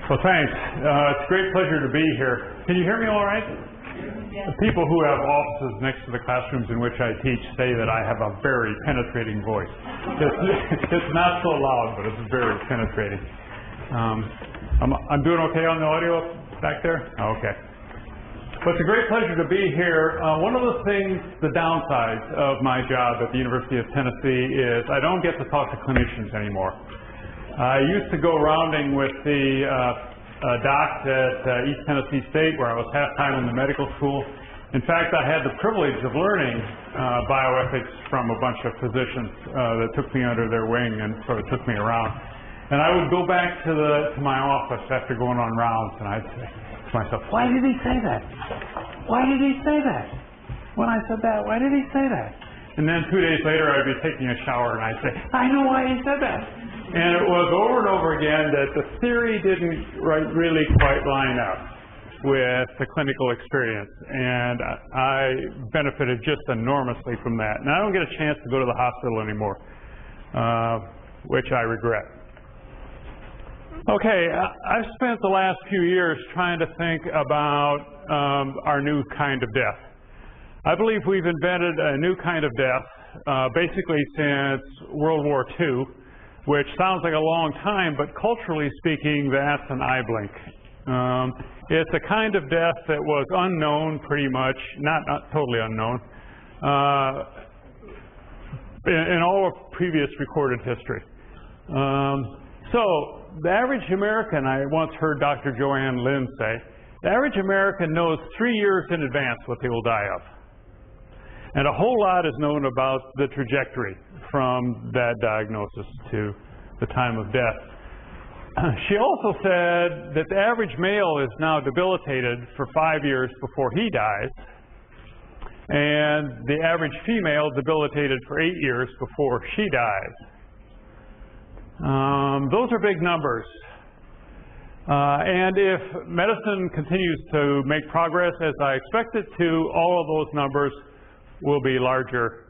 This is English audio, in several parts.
Well, thanks. It's a great pleasure to be here. Can you hear me all right? Yes. The people who have offices next to the classrooms in which I teach say that I have a very penetrating voice. It's not so loud, but it's very penetrating. I'm doing okay on the audio back there? Okay. But it's a great pleasure to be here. One of the things, the downsides of my job at the University of Tennessee is I don't get to talk to clinicians anymore. I used to go rounding with the docs at East Tennessee State, where I was half-time in the medical school. In fact, I had the privilege of learning bioethics from a bunch of physicians that took me under their wing and sort of took me around. And I would go back to my office after going on rounds, and I'd say to myself, why did he say that? Why did he say that? When I said that, why did he say that? And then 2 days later, I'd be taking a shower, and I'd say, I know why he said that. And it was over and over again that the theory didn't really quite line up with the clinical experience. And I benefited just enormously from that. And I don't get a chance to go to the hospital anymore, which I regret. Okay, I've spent the last few years trying to think about our new kind of death. I believe we've invented a new kind of death basically since World War II, which sounds like a long time, but culturally speaking, that's an eye blink. It's a kind of death that was unknown pretty much, not totally unknown, in all of previous recorded history. So the average American, I once heard Dr. Joanne Lynn say, the average American knows 3 years in advance what they will die of. And a whole lot is known about the trajectory from that diagnosis to the time of death. She also said that the average male is now debilitated for 5 years before he dies, and the average female debilitated for 8 years before she dies. Those are big numbers. And if medicine continues to make progress as I expect it to, all of those numbers will be larger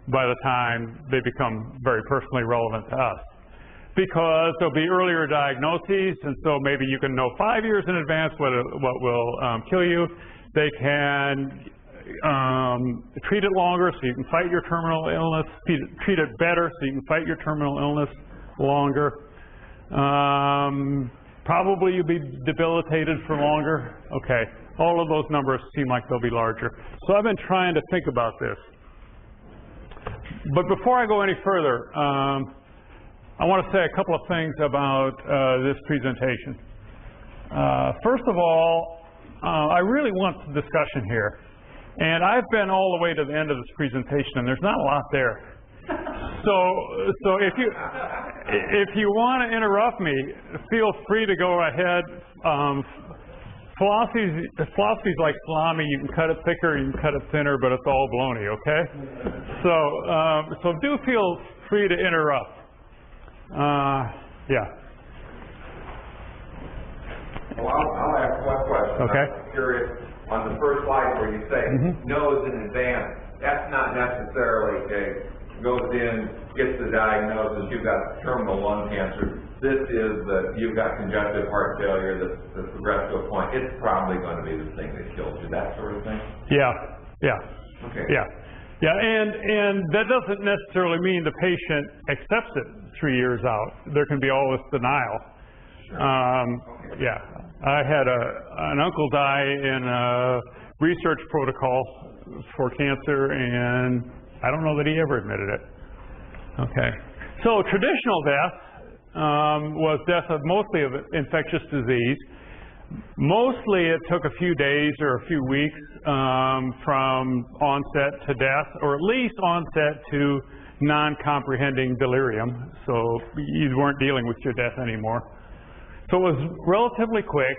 by the time they become very personally relevant to us. Because there'll be earlier diagnoses, and so maybe you can know 5 years in advance what will kill you. They can treat it longer so you can fight your terminal illness, treat it better so you can fight your terminal illness longer. Probably you'll be debilitated for longer. Okay. All of those numbers seem like they'll be larger. So I've been trying to think about this. But before I go any further, I want to say a couple of things about this presentation. First of all, I really want some discussion here. And I've been all the way to the end of this presentation, and there's not a lot there. So if you want to interrupt me, feel free to go ahead. Philosophy's like salami. You can cut it thicker, you can cut it thinner, but it's all baloney, okay? So do feel free to interrupt. Yeah. Well, I'll ask one question. Okay. I'm curious, on the first slide where you say knows in advance, that's not necessarily goes in, gets the diagnosis, you've got terminal lung cancer. This is you've got congestive heart failure that's progressed to a point. It's probably going to be the thing that kills you, that sort of thing? Yeah. Okay. Yeah, and that doesn't necessarily mean the patient accepts it 3 years out. There can be all this denial. Sure. Yeah, I had an uncle die in a research protocol for cancer, and I don't know that he ever admitted it. Okay, so traditional death was death of mostly of infectious disease. Mostly it took a few days or a few weeks from onset to death, or at least onset to non-comprehending delirium. So you weren't dealing with your death anymore. So it was relatively quick.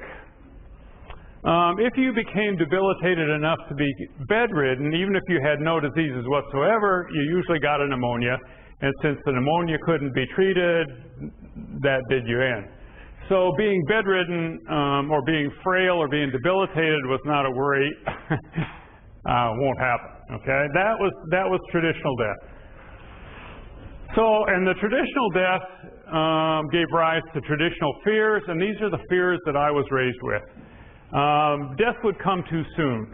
If you became debilitated enough to be bedridden, even if you had no diseases whatsoever, you usually got a pneumonia. And since the pneumonia couldn't be treated, that did you in. So being bedridden or being frail or being debilitated was not a worry. Won't happen. Okay, that was traditional death. So, and the traditional death gave rise to traditional fears, and these are the fears that I was raised with. Death would come too soon,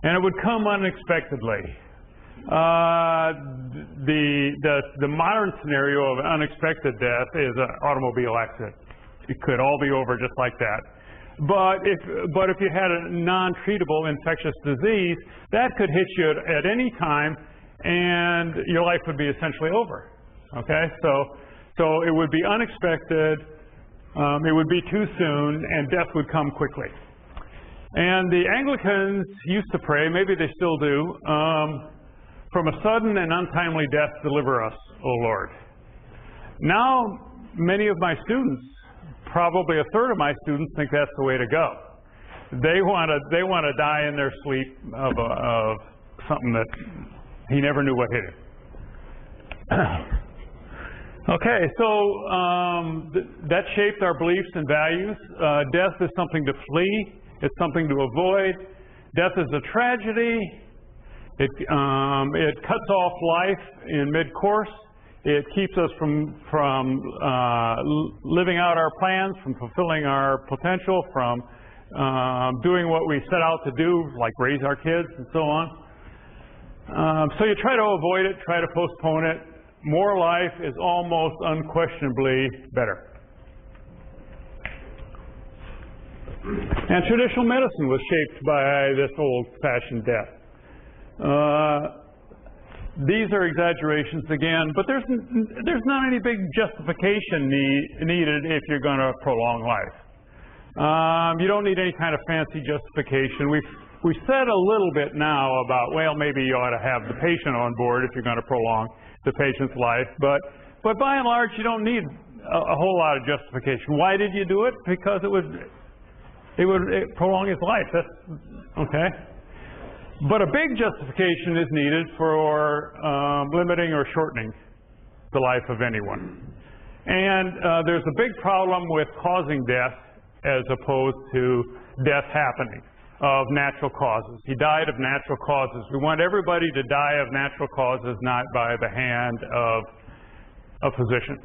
and it would come unexpectedly. The modern scenario of unexpected death is an automobile accident. It could all be over just like that. But if you had a non-treatable infectious disease, that could hit you at any time, and your life would be essentially over. Okay, so it would be unexpected, it would be too soon, and death would come quickly. And the Anglicans used to pray, maybe they still do, from a sudden and untimely death deliver us, O Lord. Now, many of my students, probably a third of my students, think that's the way to go. They want to die in their sleep of something that he never knew what hit him. Okay, so that shaped our beliefs and values. Death is something to flee. It's something to avoid. Death is a tragedy. It cuts off life in mid-course. It keeps us from living out our plans, from fulfilling our potential, from doing what we set out to do, like raise our kids and so on. So you try to avoid it, try to postpone it. More life is almost unquestionably better. And traditional medicine was shaped by this old-fashioned death. These are exaggerations again, but there's not any big justification needed if you're going to prolong life. You don't need any kind of fancy justification. We've said a little bit now about, well, maybe you ought to have the patient on board if you're going to prolong the patient's life, but by and large you don't need a whole lot of justification. Why did you do it? Because it would prolong his life. That's okay. But a big justification is needed for limiting or shortening the life of anyone. And there's a big problem with causing death as opposed to death happening of natural causes. He died of natural causes. We want everybody to die of natural causes, not by the hand of a physician.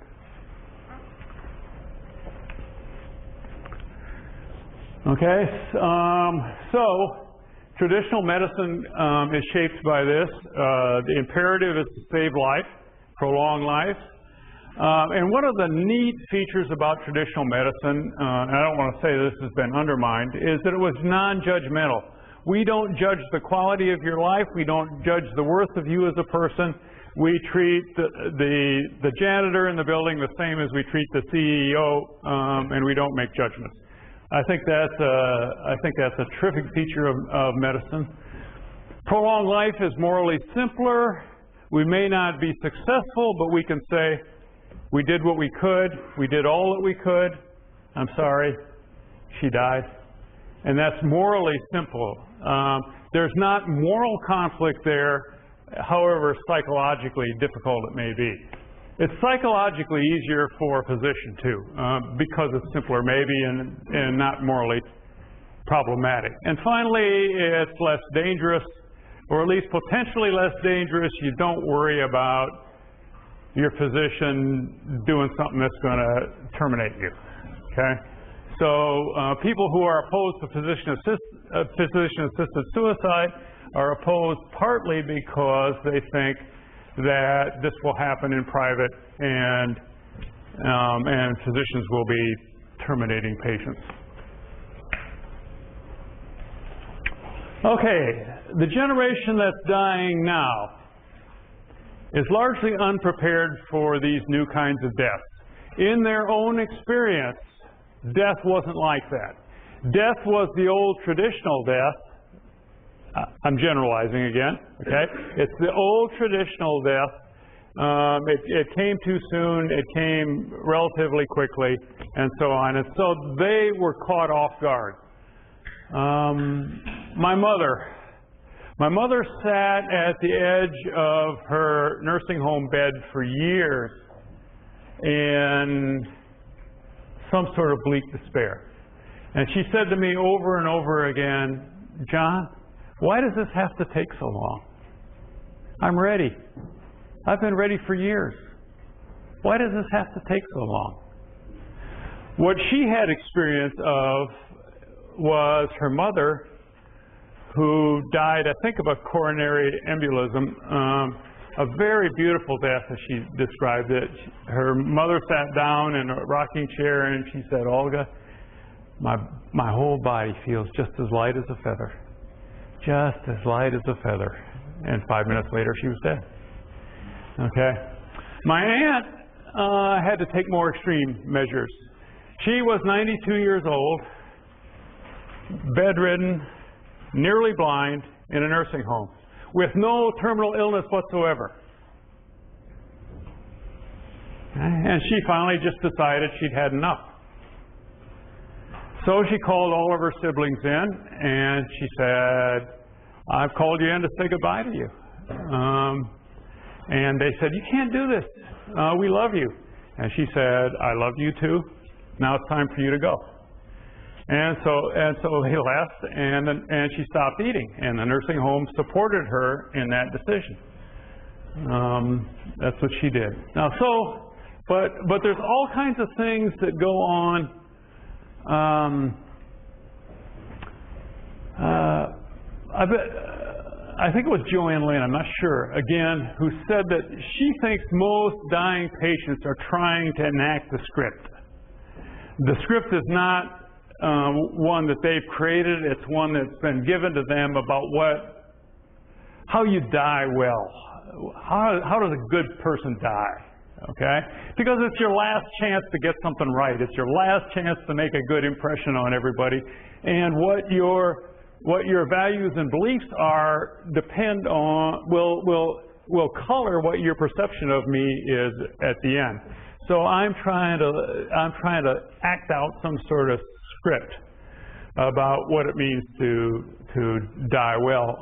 Okay, so traditional medicine is shaped by this. The imperative is to save life, prolong life. And one of the neat features about traditional medicine, and I don't want to say this has been undermined, is that it was non-judgmental. We don't judge the quality of your life. We don't judge the worth of you as a person. We treat the janitor in the building the same as we treat the CEO, and we don't make judgments. I think that's a terrific feature of medicine. Prolonged life is morally simpler. We may not be successful, but we can say, we did what we could. We did all that we could. I'm sorry, she died. And that's morally simple. There's not moral conflict there, however psychologically difficult it may be. It's psychologically easier for a physician too, because it's simpler maybe and not morally problematic. And finally, it's less dangerous, or at least potentially less dangerous. You don't worry about your physician doing something that's going to terminate you. Okay? So people who are opposed to physician-assisted suicide are opposed partly because they think that this will happen in private and physicians will be terminating patients. Okay, the generation that's dying now is largely unprepared for these new kinds of deaths. In their own experience, death wasn't like that. Death was the old traditional death. I'm generalizing again, okay? It's the old traditional death. It came too soon, it came relatively quickly, and so on. And so they were caught off guard. My mother sat at the edge of her nursing home bed for years in some sort of bleak despair. And she said to me over and over again, John, why does this have to take so long? I'm ready. I've been ready for years. Why does this have to take so long? What she had experience of was her mother, who died, I think, of a coronary embolism, a very beautiful death as she described it. Her mother sat down in a rocking chair and she said, "Olga, my whole body feels just as light as a feather. Just as light as a feather." And 5 minutes later she was dead. Okay. My aunt had to take more extreme measures. She was 92 years old, bedridden, nearly blind, in a nursing home, with no terminal illness whatsoever. And she finally just decided she'd had enough. So she called all of her siblings in, and she said, "I've called you in to say goodbye to you." And they said, "You can't do this. We love you." And she said, "I love you too. Now it's time for you to go." And so they left, and she stopped eating, and the nursing home supported her in that decision. That's what she did. Now, but there's all kinds of things that go on. I think it was Joanne Lynn, I'm not sure, again, who said that she thinks most dying patients are trying to enact the script. The script is not one that they've created. It's one that's been given to them about how you die well. How does a good person die? Okay? Because it's your last chance to get something right. It's your last chance to make a good impression on everybody. And what your values and beliefs are depend on will color what your perception of me is at the end. So I'm trying to act out some sort of script about what it means to die well.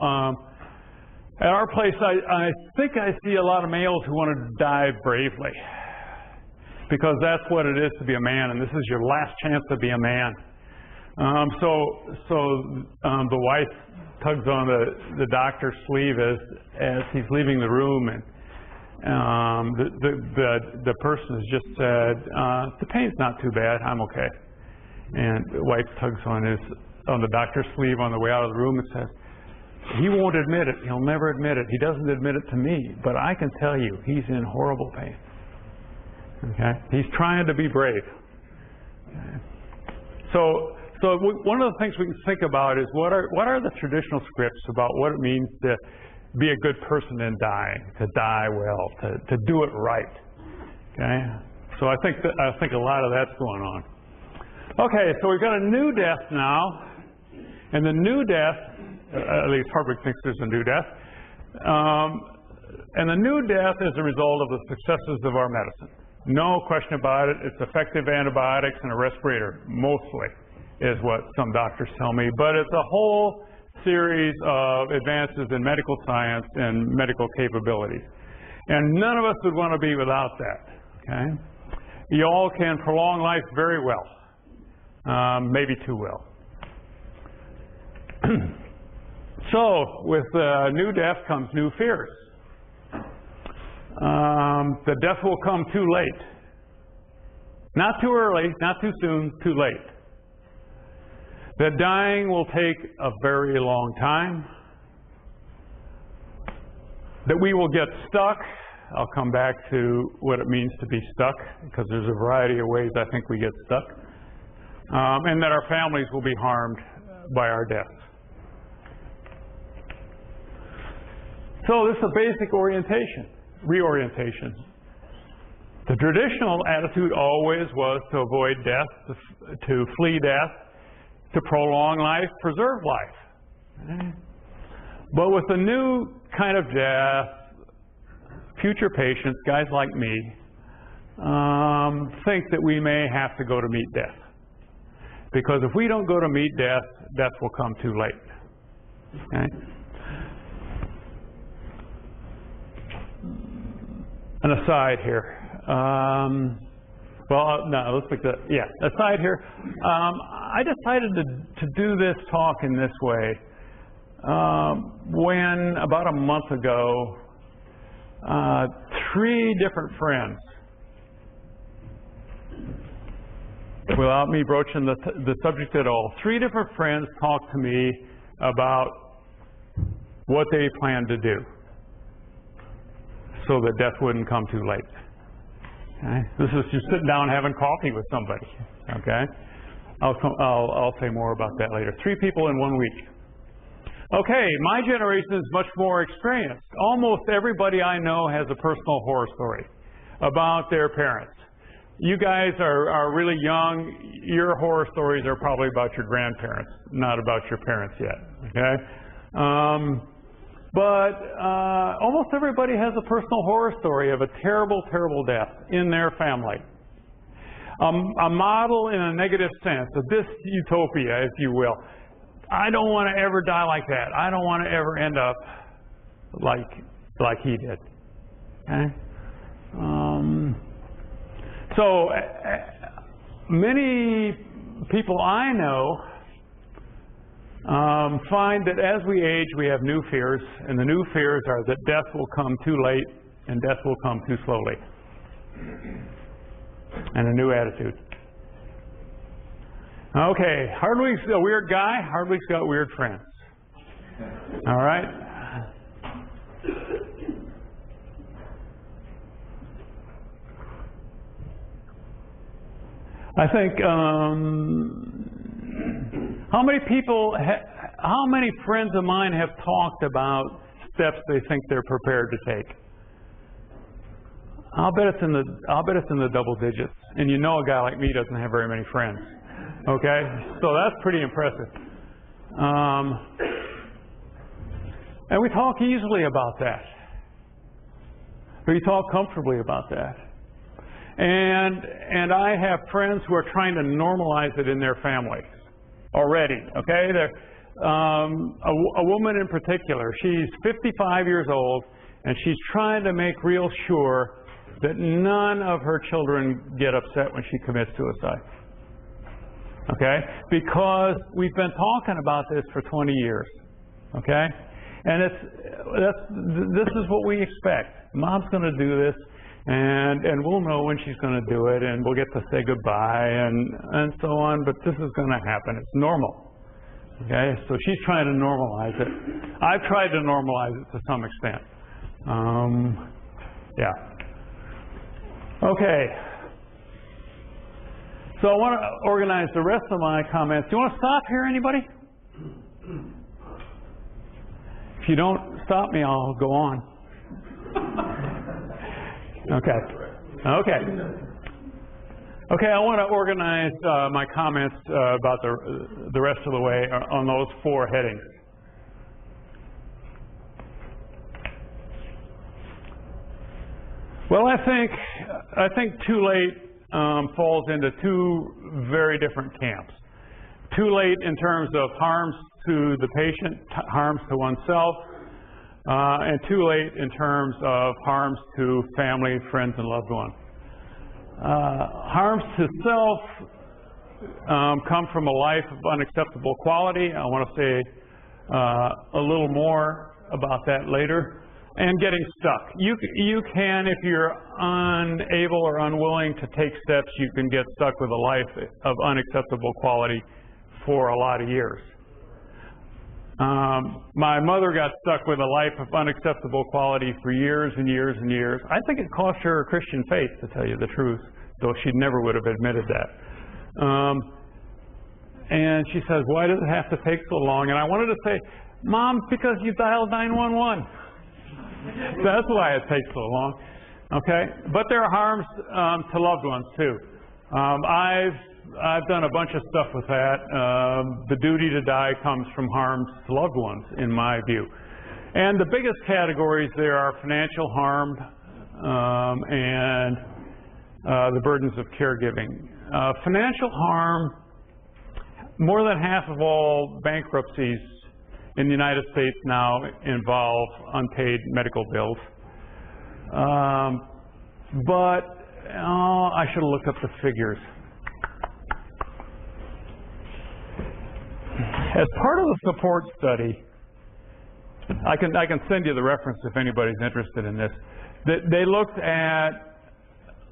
At our place, I think I see a lot of males who want to die bravely, because that's what it is to be a man, and this is your last chance to be a man. The wife tugs on the doctor's sleeve as he's leaving the room, and the person has just said, "The pain's not too bad. I'm okay." And the wife tugs on the doctor's sleeve on the way out of the room and says, "He won't admit it. He'll never admit it. He doesn't admit it to me, but I can tell you he's in horrible pain." Okay? He's trying to be brave. Okay. So one of the things we can think about is what are the traditional scripts about what it means to be a good person in dying, to die well, to do it right. Okay? So I think a lot of that's going on. Okay, so we've got a new death now, and the new death, at least Hardwig thinks there's a new death, and the new death is a result of the successes of our medicine. No question about it. It's effective antibiotics and a respirator, mostly, is what some doctors tell me. But it's a whole series of advances in medical science and medical capabilities. And none of us would want to be without that. Okay? You all can prolong life very well. Maybe too well. So, with new death comes new fears. The death will come too late. Not too early, not too soon, too late. That dying will take a very long time. That we will get stuck. I'll come back to what it means to be stuck, because there's a variety of ways I think we get stuck. And that our families will be harmed by our death. So this is a basic reorientation. The traditional attitude always was to avoid death, to flee death, to prolong life, preserve life. But with the new kind of death, future patients, guys like me, think that we may have to go to meet death. Because if we don't go to meet death, death will come too late. Okay? An aside here. Let's pick that. Yeah, aside here. I decided to do this talk in this way when, about a month ago, 3 different friends, without me broaching the subject at all, 3 different friends talked to me about what they planned to do so that death wouldn't come too late. Okay? This is just sitting down having coffee with somebody. Okay? I'll say more about that later. 3 people in 1 week. Okay, my generation is much more experienced. Almost everybody I know has a personal horror story about their parents. You guys are really young. Your horror stories are probably about your grandparents, not about your parents yet. Okay? But almost everybody has a personal horror story of a terrible, terrible death in their family. A model in a negative sense of this utopia, if you will. I don't want to ever die like that. I don't want to ever end up like he did. Okay? So many people I know find that as we age, we have new fears, and the new fears are that death will come too late and death will come too slowly. And a new attitude. Okay, Hardwig's a weird guy. Hardwig's got weird friends. All right? I think, how many friends of mine have talked about steps they think they're prepared to take? I'll bet it's in the double digits. And you know a guy like me doesn't have very many friends. Okay? So that's pretty impressive. And we talk easily about that. We talk comfortably about that. And I have friends who are trying to normalize it in their families already. Okay? A woman in particular, she's 55 years old, and she's trying to make real sure that none of her children get upset when she commits suicide. Okay? Because we've been talking about this for 20 years. Okay? And this is what we expect. Mom's going to do this, and we'll know when she's going to do it, and we'll get to say goodbye, and so on, but this is going to happen. It's normal. Okay? So she's trying to normalize it. I've tried to normalize it to some extent. Yeah. Okay. So I want to organize the rest of my comments. Do you want to stop here, anybody? If you don't stop me, I'll go on. Okay. Okay. Okay, I want to organize my comments about the rest of the way on those 4 headings. Well, I think too late falls into 2 very different camps. Too late in terms of harms to the patient, harms to oneself, and too late in terms of harms to family, friends, and loved ones. Harms to self come from a life of unacceptable quality. I want to say a little more about that later. And getting stuck. You can, if you're unable or unwilling to take steps, you can get stuck with a life of unacceptable quality for a lot of years. My mother got stuck with a life of unacceptable quality for years and years and years. I think it cost her her Christian faith, to tell you the truth, though she never would have admitted that. And she says, why does it have to take so long? And I wanted to say, Mom, because you dialed 911. That's why it takes so long. Okay? But there are harms to loved ones, too. I've done a bunch of stuff with that. The duty to die comes from harms to loved ones, in my view. And the biggest categories there are financial harm and the burdens of caregiving. Financial harm, more than half of all bankruptcies in the United States now involve unpaid medical bills. But I should have looked up the figures. As part of the support study, I can send you the reference if anybody's interested in this. They looked at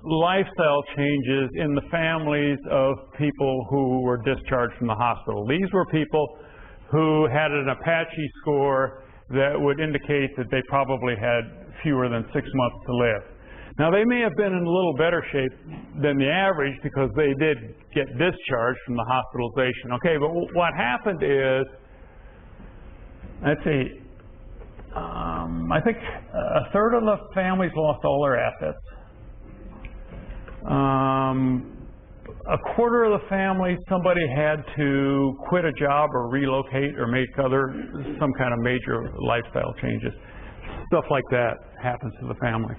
lifestyle changes in the families of people who were discharged from the hospital. These were people who had an Apache score that would indicate that they probably had fewer than 6 months to live. Now, they may have been in a little better shape than the average because they did get discharged from the hospitalization. Okay, but what happened is, let's see, I think a third of the families lost all their assets. A quarter of the family, somebody had to quit a job or relocate or make some kind of major lifestyle changes. Stuff like that happens to the family.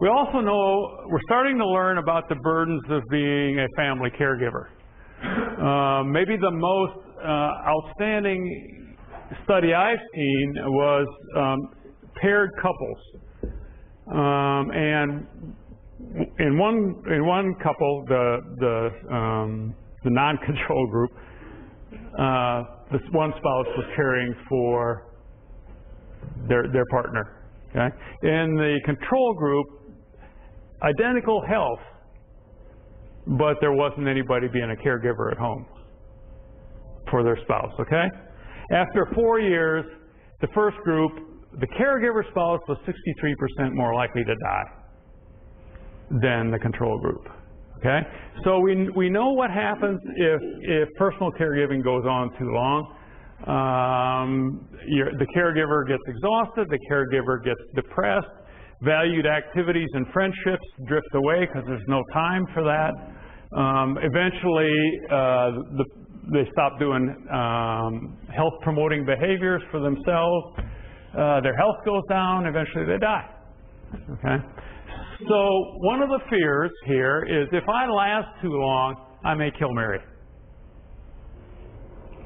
We also know, we're starting to learn about the burdens of being a family caregiver. Maybe the most outstanding study I've seen was paired couples. And in one couple, the non-control group, this one spouse was caring for their partner. Okay? In the control group, identical health, but there wasn't anybody being a caregiver at home for their spouse. Okay? After 4 years, the first group, the caregiver spouse was 63% more likely to die than the control group. Okay? So we know what happens if personal caregiving goes on too long. The caregiver gets exhausted, the caregiver gets depressed, valued activities and friendships drift away because there's no time for that. Eventually, they stop doing health-promoting behaviors for themselves. Their health goes down, eventually they die. Okay? So one of the fears here is if I last too long, I may kill Mary.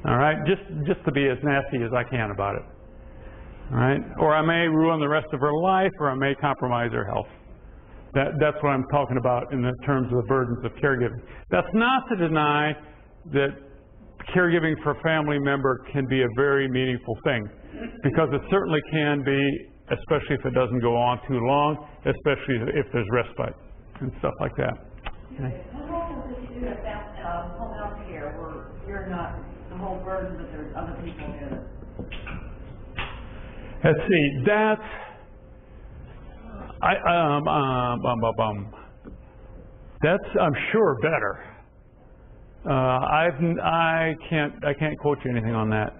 All right? Just to be as nasty as I can about it. All right? Or I may ruin the rest of her life, or I may compromise her health. That's what I'm talking about in the terms of the burdens of caregiving. That's not to deny that caregiving for a family member can be a very meaningful thing, because it certainly can be, especially if it doesn't go on too long, especially if there's respite and stuff like that. Okay. How often does you do home health care where you're not the whole burden, but there's other people in it? Let's see, that's I'm sure better. I can't quote you anything on that.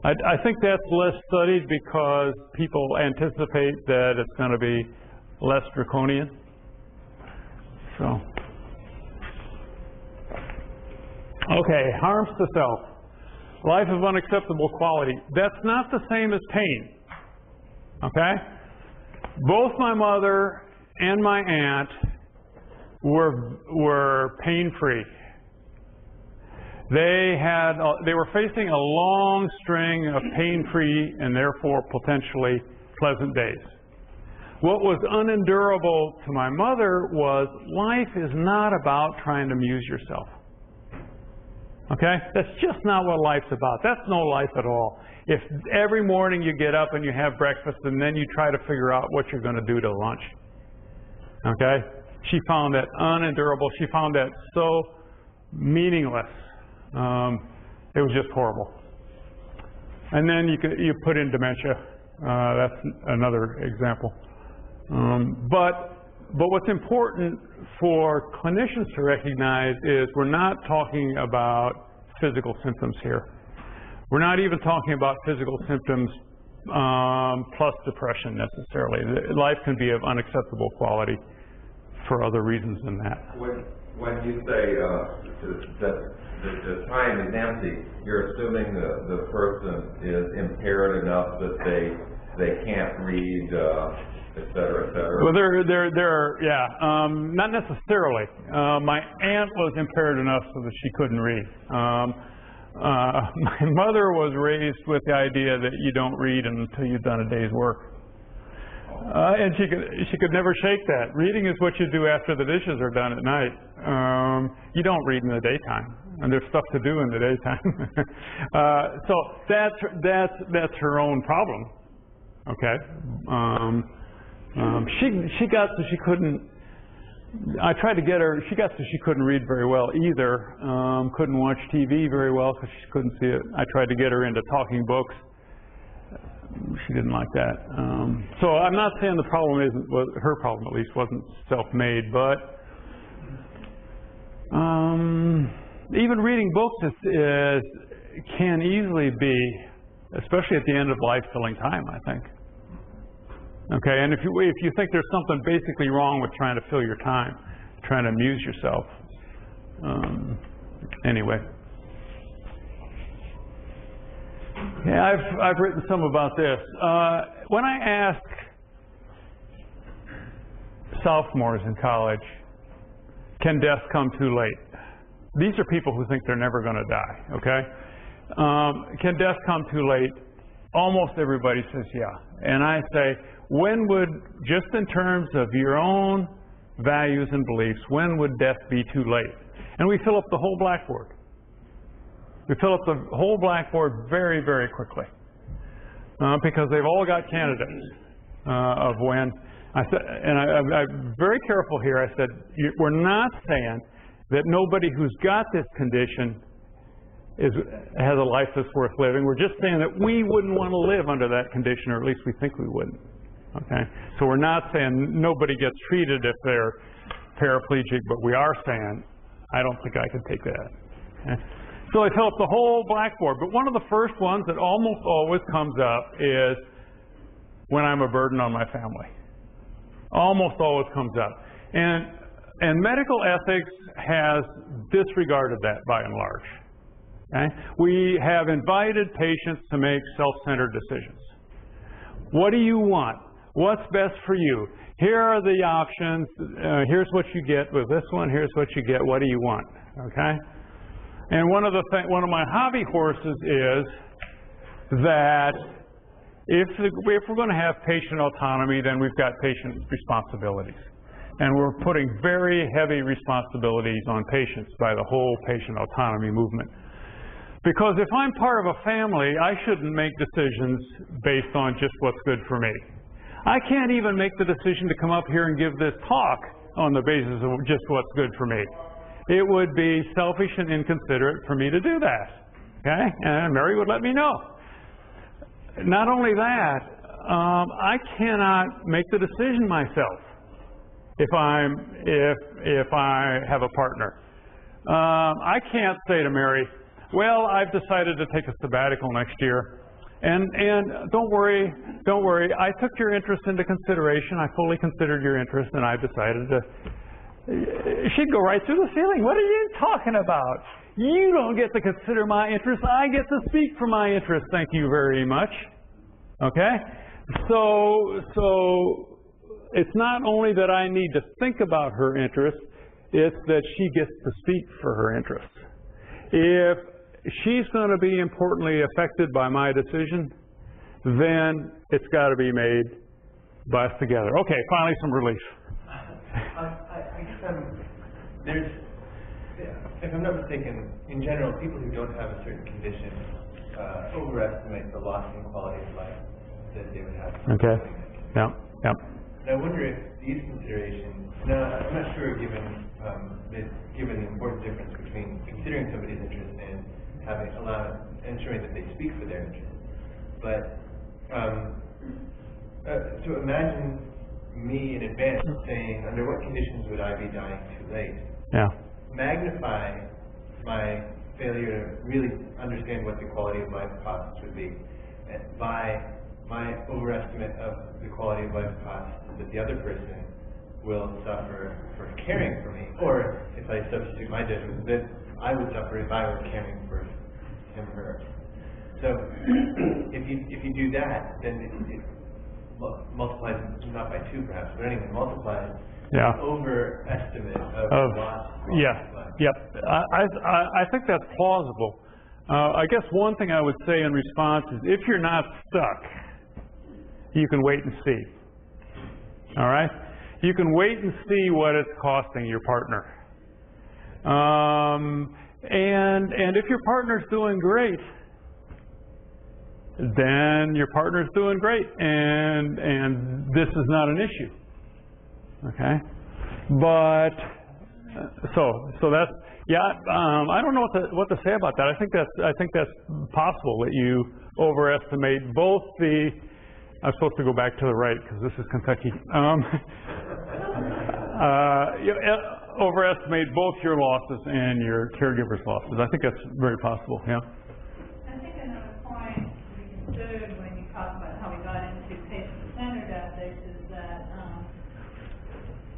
I think that's less studied because people anticipate that it's going to be less draconian. So, okay, harms to self. Life of unacceptable quality. That's not the same as pain. Okay? Both my mother and my aunt were pain-free. They were facing a long string of pain-free and therefore potentially pleasant days. What was unendurable to my mother was life is not about trying to amuse yourself. Okay? That's just not what life's about. That's no life at all. If every morning you get up and you have breakfast and then you try to figure out what you're going to do to lunch. Okay? She found that unendurable. She found that so meaningless. It was just horrible. And then you put in dementia. That's another example. But what's important for clinicians to recognize is we're not talking about physical symptoms here. We're not even talking about physical symptoms plus depression necessarily. Life can be of unacceptable quality for other reasons than that. When you say that the time is empty, you're assuming the person is impaired enough that they can't read, et cetera, et cetera. Well, not necessarily. My aunt was impaired enough so that she couldn't read. My mother was raised with the idea that you don't read until you've done a day's work. And she could never shake that. Reading is what you do after the dishes are done at night. You don't read in the daytime, and there's stuff to do in the daytime. So that's her own problem. Okay. She got so she couldn't. I tried to get her. She got so she couldn't read very well either. Couldn't watch TV very well because she couldn't see it. I tried to get her into talking books. She didn't like that. So I'm not saying the problem isn't, well, her problem at least wasn't self-made, but even reading books can easily be, especially at the end of life, filling time, I think. Okay, and if you think there's something basically wrong with trying to fill your time, trying to amuse yourself, anyway. Yeah, I've written some about this. When I ask sophomores in college, can death come too late? These are people who think they're never going to die, okay? Can death come too late? Almost everybody says yeah. And I say, when would, just in terms of your own values and beliefs, when would death be too late? And we fill up the whole blackboard. We fill up the whole blackboard very, very quickly because they've all got candidates of when. I said, and I'm very careful here. I said, we're not saying that nobody who's got this condition has a life that's worth living. We're just saying that we wouldn't want to live under that condition, or at least we think we wouldn't. Okay? So we're not saying nobody gets treated if they're paraplegic, but we are saying, I don't think I could take that. Okay? So I fill up the whole blackboard. But one of the first ones that almost always comes up is when I'm a burden on my family. Almost always comes up. And medical ethics has disregarded that by and large. Okay? We have invited patients to make self-centered decisions. What do you want? What's best for you? Here are the options. Here's what you get with this one. Here's what you get. What do you want? Okay? And one of my hobby horses is that if we're going to have patient autonomy, then we've got patient responsibilities. And we're putting very heavy responsibilities on patients by the whole patient autonomy movement. Because if I'm part of a family, I shouldn't make decisions based on just what's good for me. I can't even make the decision to come up here and give this talk on the basis of just what's good for me. It would be selfish and inconsiderate for me to do that. Okay? And Mary would let me know. Not only that, I cannot make the decision myself if I have a partner. I can't say to Mary, well, I've decided to take a sabbatical next year. And don't worry, I took your interest into consideration. I fully considered your interest, and I decided to. She'd go right through the ceiling. What are you talking about? You don't get to consider my interest. I get to speak for my interest. Thank you very much. Okay? So it's not only that I need to think about her interest, it's that she gets to speak for her interest. If she's going to be importantly affected by my decision, then it's got to be made by us together. Okay, finally some relief. I guess there's, if I'm not mistaken, in general, people who don't have a certain condition overestimate the loss in quality of life that they would have. Okay. Yeah. Yeah. And I wonder if these considerations. Now, I'm not sure, given the important difference between considering somebody's interest and ensuring that they speak for their interest. But so imagine me in advance saying, under what conditions would I be dying too late? Yeah. Magnify my failure to really understand what the quality of life costs would be by my overestimate of the quality of life costs that the other person will suffer for caring for me, or if I substitute my judgment, that I would suffer if I were caring for him or her. So if you do that, then it multiplies, not by 2 perhaps, but anyway, multiplies overestimate of loss. Yep. I think that's plausible. I guess one thing I would say in response is, if you're not stuck, you can wait and see. All right? You can wait and see what it's costing your partner. And if your partner's doing great, then your partner's doing great, and this is not an issue. Okay, but so that's I don't know what to say about that. I think that's possible that you overestimate both the. I'm supposed to go back to the right because this is Kentucky. You overestimate both your losses and your caregiver's losses. I think that's very possible. Yeah. I think another point to be considered when you talk about how we got into patient-centered ethics is that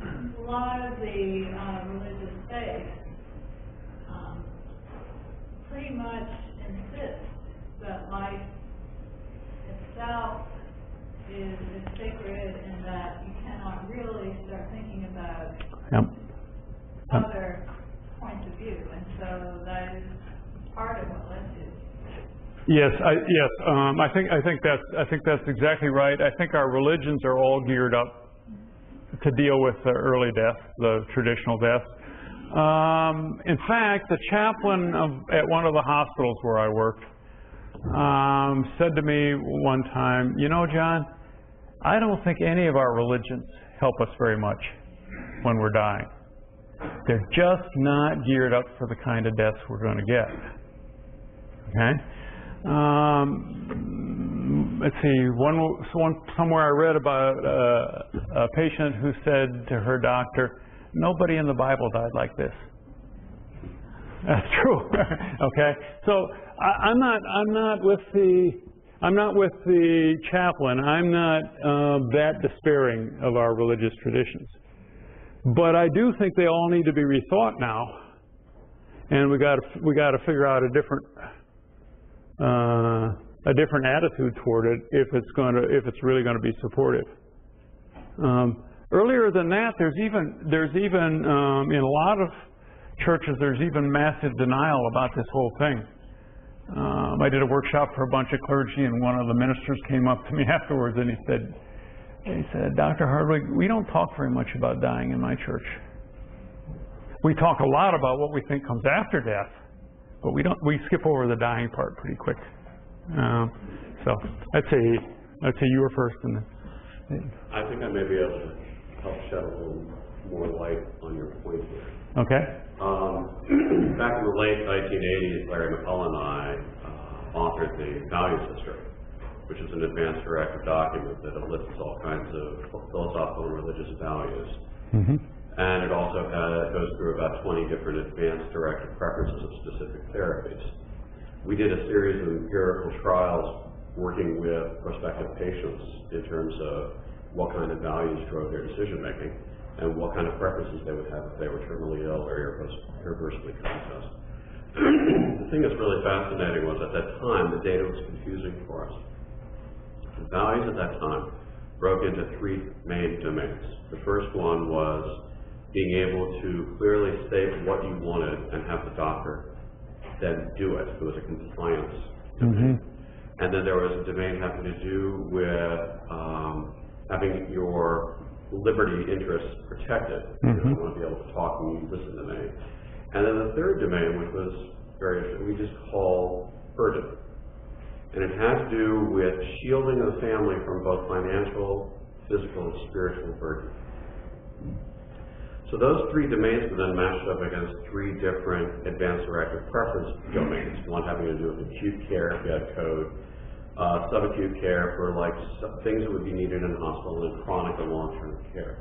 a lot of the religious faiths pretty much insist that life itself is sacred and that you cannot really start thinking about other points of view, and so that is part of what led to. Yes, I think that's exactly right. I think our religions are all geared up to deal with the early death, the traditional death. In fact, the chaplain at one of the hospitals where I worked said to me one time, "You know, John, I don't think any of our religions help us very much when we're dying. They're just not geared up for the kind of deaths we're going to get." Okay? Let's see. Somewhere I read about a patient who said to her doctor, "Nobody in the Bible died like this." That's true. Okay. So I'm not with the chaplain. I'm not that despairing of our religious traditions. But I do think they all need to be rethought now, and we got to figure out a different attitude toward it if it's really going to be supportive. Earlier than that, there's even in a lot of churches there's even massive denial about this whole thing. I did a workshop for a bunch of clergy, and one of the ministers came up to me afterwards, and he said, "Dr. Hardwig, we don't talk very much about dying in my church. We talk a lot about what we think comes after death, but we skip over the dying part pretty quick." So I'd say you were first. I think I may be able to help shed a little more light on your point here. Okay. Back in the late 1980s, Larry McCullough and I authored the Value System, which is an advanced directive document that lists all kinds of philosophical and religious values. Mm-hmm. And it also goes through about 20 different advanced directive preferences of specific therapies. We did a series of empirical trials working with prospective patients in terms of what kind of values drove their decision making and what kind of preferences they would have if they were terminally ill or irreversibly comatose. The thing that's really fascinating was at that time the data was confusing for us. The values at that time broke into three main domains. The first one was being able to clearly state what you wanted and have the doctor then do it. It was a compliance domain. Mm-hmm. And then there was a domain having to do with having your liberty interests protected. Mm-hmm. You want to be able to talk and you listen to me. And then the third domain, which was we just call burden. And it has to do with shielding the family from both financial, physical, and spiritual burden. So those three domains were then matched up against three different advanced directive preference domains. One having to do with acute care, if you had code, subacute care for like things that would be needed in hospital, and chronic and long-term care.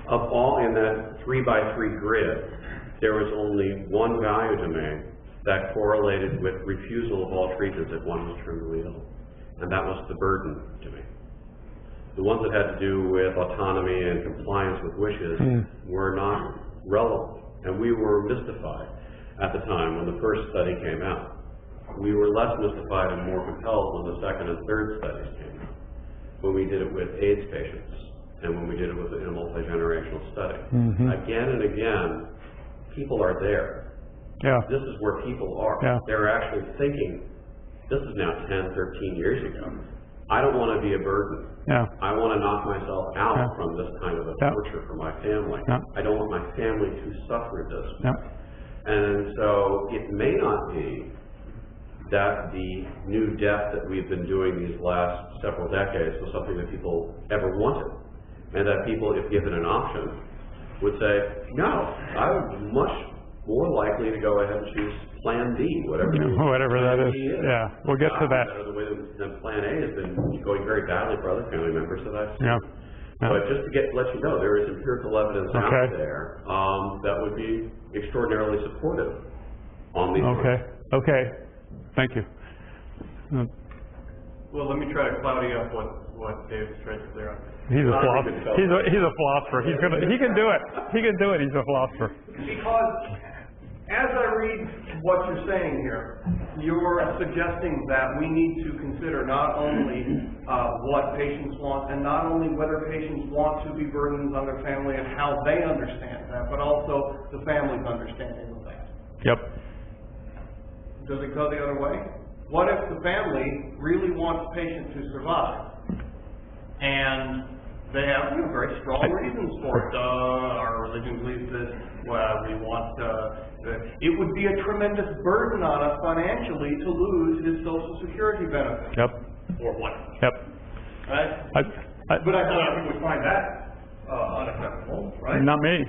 Of all in that 3x3 grid, there was only one value domain that correlated with refusal of all treatments if one was terminally ill, and that was the burden domain. The ones that had to do with autonomy and compliance with wishes were not relevant, and we were mystified at the time when the first study came out. We were less mystified and more compelled when the second and third studies came out, when we did it with AIDS patients and when we did it with a multi-generational study. Mm-hmm. Again and again, people are there. Yeah. This is where people are. Yeah. They're actually thinking, this is now 10, 13 years ago. I don't want to be a burden. Yeah. I want to knock myself out from this kind of a torture for my family. Yeah. I don't want my family to suffer this way. Yeah. And so it may not be that the new death that we've been doing these last several decades was something that people ever wanted. And that people, if given an option, would say, no, I'm much more likely to go ahead and choose Plan D, whatever that is. Yeah, we'll get to that. The way that Plan A has been going very badly for other family members that I've seen. Yeah. Yeah. But just to let you know, there is empirical evidence out there that would be extraordinarily supportive on these. Okay. Thank you. Well, let me try to cloudy up what Dave's tried to clear up. He's a philosopher. He's a philosopher. He can do it. He can do it. He's a philosopher. Because as I read what you're saying here, you're suggesting that we need to consider not only what patients want, and not only whether patients want to be burdens on their family and how they understand that, but also the family's understanding of that. Yep. Does it go the other way? What if the family really wants the patient to survive, and they have very strong reasons for it? Our religion believes this. Well, we want. It would be a tremendous burden on us financially to lose his Social Security benefit. Yep. Or what? Yep. Right. But I think we find that unacceptable, right? Not me.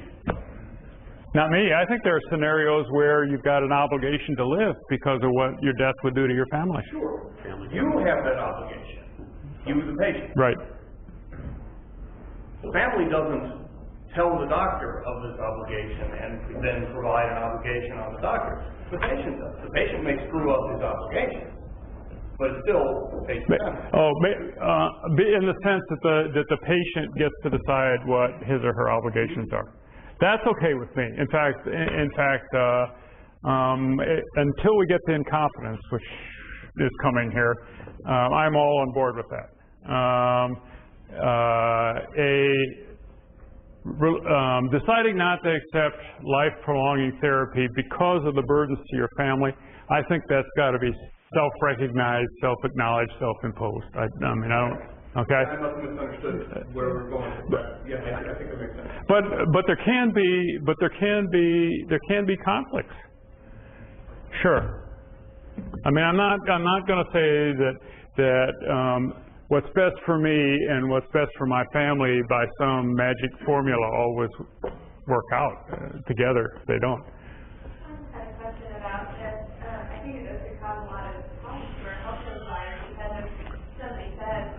Not me. I think there are scenarios where you've got an obligation to live because of what your death would do to your family. Sure. You have that obligation. You, the patient. Right. The family doesn't tell the doctor of this obligation and then provide an obligation on the doctor. The patient does. The patient may screw up his obligation, but it's still the patient's benefit. In the sense that the patient gets to decide what his or her obligations are. That's okay with me. In fact, until we get to incompetence, which is coming here, I'm all on board with that. Deciding not to accept life-prolonging therapy because of the burdens to your family, I think that's got to be self-recognized, self-acknowledged, self-imposed. I don't. Okay. I must have misunderstood where we're going with that. Yeah, I think that makes sense. But there can be conflicts. Sure. I mean, I'm not going to say that what's best for me and what's best for my family by some magic formula always work out together. They don't. I had a question about this. I think it does cause a lot of problems for healthcare providers because if somebody says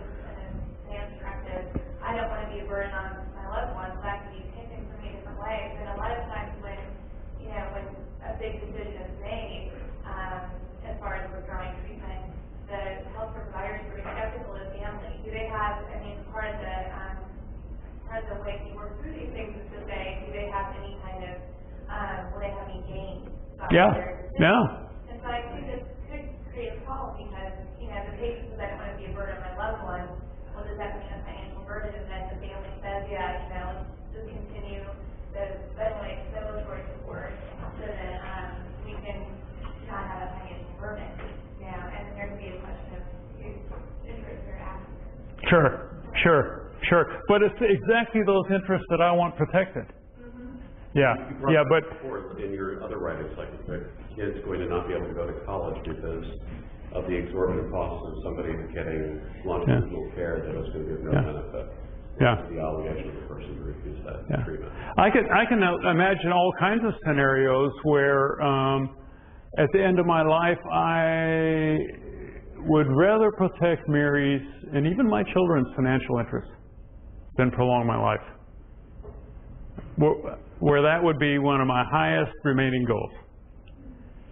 in an perspective, I don't want to be a burden on my loved ones, that can be taken from me different ways. And a lot of times when a big decision is made, as far as withdrawing treatment, the healthcare providers are skeptical of family. Do they have, part of the way you work through these things is to say, do they have any kind of, will they have any gain? Yeah. And so I think this could create a problem because, the patient says, I don't want to be a burden on my loved ones. Well, does that mean a financial burden? And then the family says, yeah, let's just continue the regulatory support so that we can not have a financial burden. And then there could be a question of interest or assets. Sure. But it's exactly those interests that I want protected. Yeah, but in your other writings, like the kid's going to not be able to go to college because of the exorbitant costs of somebody getting longitudinal care that is going to be of no benefit. The obligation of the person to refuse that treatment. I can imagine all kinds of scenarios where at the end of my life I would rather protect Mary's and even my children's financial interests than prolong my life. Where that would be one of my highest remaining goals.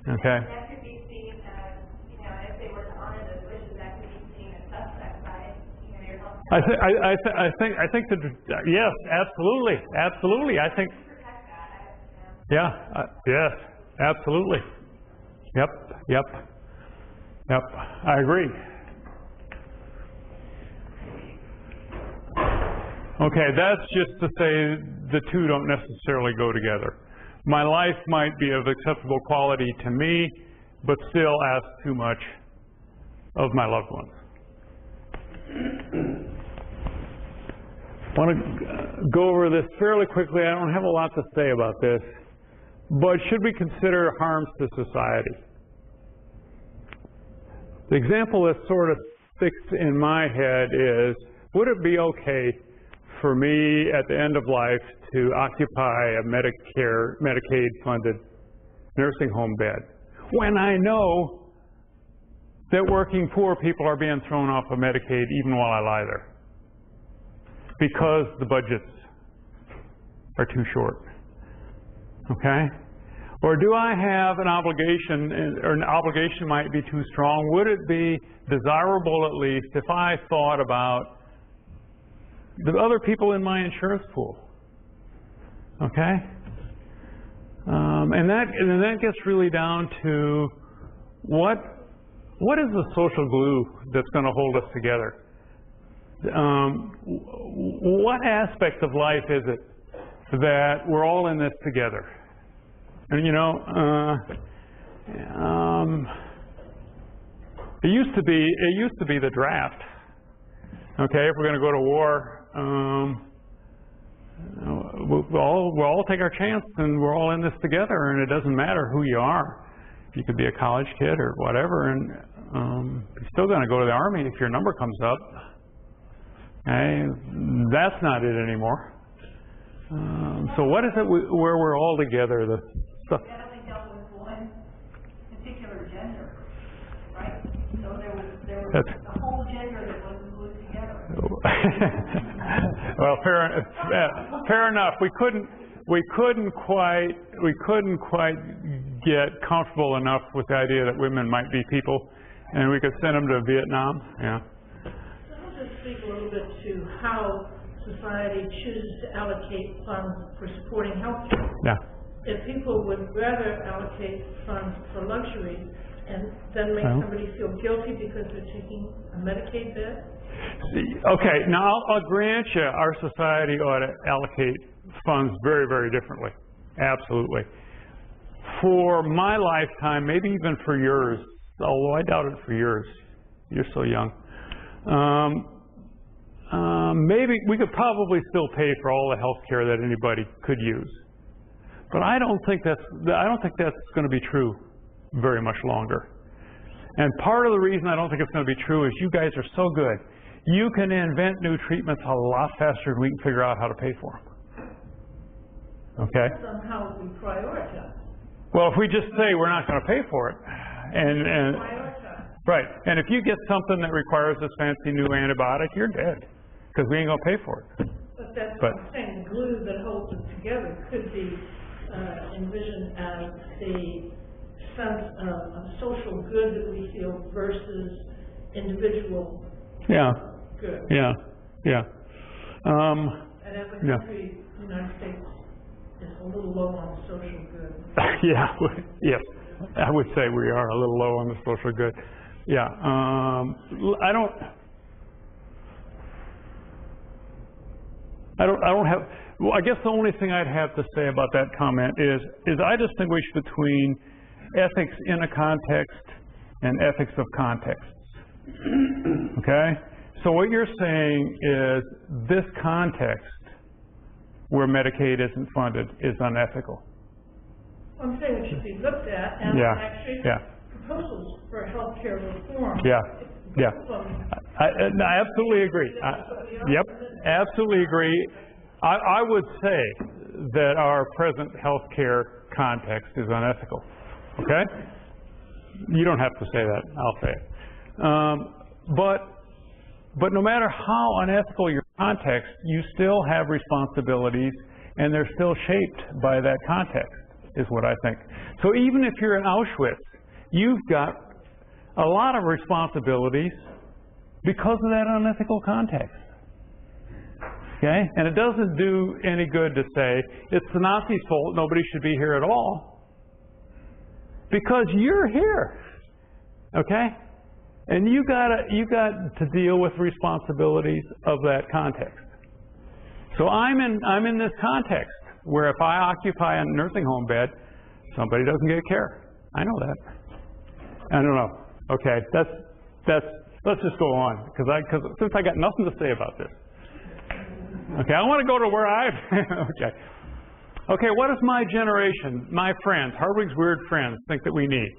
Okay? That could be seen as, if they were to honor those wishes, that could be seen as suspect by, your health. I think that, yes, absolutely. I think. Protect that. Yes, absolutely. Yep. I agree. Okay, that's just to say the two don't necessarily go together. My life might be of acceptable quality to me, but still ask too much of my loved ones. I want to go over this fairly quickly. I don't have a lot to say about this, but should we consider harms to society? The example that sort of sticks in my head is, would it be okay for me at the end of life to occupy a Medicaid-funded nursing home bed when I know that working poor people are being thrown off of Medicaid even while I lie there because the budgets are too short? Okay? Or do I have an obligation, or an obligation might be too strong? Would it be desirable at least if I thought about the other people in my insurance pool? Okay? And that gets really down to what is the social glue that's going to hold us together? What aspect of life is it that we're all in this together? And you know, it used to be the draft. Okay, if we're going to go to war, we'll all take our chance, and we're all in this together, and it doesn't matter who you are. You could be a college kid or whatever, and you're still going to go to the Army if your number comes up. Okay, that's not it anymore. So what is it where we're all together? The stuff. That only dealt with one particular gender, right? So there was a whole gender that wasn't glued together. Well, fair enough. We couldn't quite get comfortable enough with the idea that women might be people, and we could send them to Vietnam. Yeah. So I'll just speak a little bit to how society chooses to allocate funds for supporting health care. Yeah. If people would rather allocate funds for luxury and then make somebody feel guilty because they're taking a Medicaid bed? Okay, now I'll grant you our society ought to allocate funds very, very differently. Absolutely. For my lifetime, maybe even for yours, although I doubt it for yours. You're so young. Maybe we could probably still pay for all the health care that anybody could use. But I don't think that's going to be true very much longer. And part of the reason I don't think it's going to be true is you guys are so good. You can invent new treatments a lot faster than we can figure out how to pay for them. Okay? Somehow we prioritize. Well, if we just say we're not going to pay for it, and Prioritize. right, and if you get something that requires this fancy new antibiotic, you're dead because we ain't going to pay for it. But that's what I'm saying. The glue that holds it together could be envisioned as the sense of social good that we feel versus individual good. Yeah. And as a country, the United States is a little low on social good. Yes, I would say we are a little low on the social good. Yeah, I don't have. Well, I guess the only thing I'd have to say about that comment is I distinguish between ethics in a context and ethics of contexts. Okay? So what you're saying is this context where Medicaid isn't funded is unethical. I'm saying it should be looked at and actually proposals for health care reform. I absolutely agree. Absolutely agree. I would say that our present health care context is unethical. Okay? You don't have to say that. I'll say it. But no matter how unethical your context, you still have responsibilities, and they're still shaped by that context, is what I think. So even if you're in Auschwitz, you've got a lot of responsibilities because of that unethical context. Okay? And it doesn't do any good to say, it's the Nazis' fault, nobody should be here at all. Because you're here. Okay? And you got to deal with responsibilities of that context. So I'm in this context where if I occupy a nursing home bed, somebody doesn't get care. I know that. I don't know. Okay, let's just go on because since I got nothing to say about this. Okay, I want to go to where Okay, what does my generation, my friends, Hardwig's weird friends, think that we need?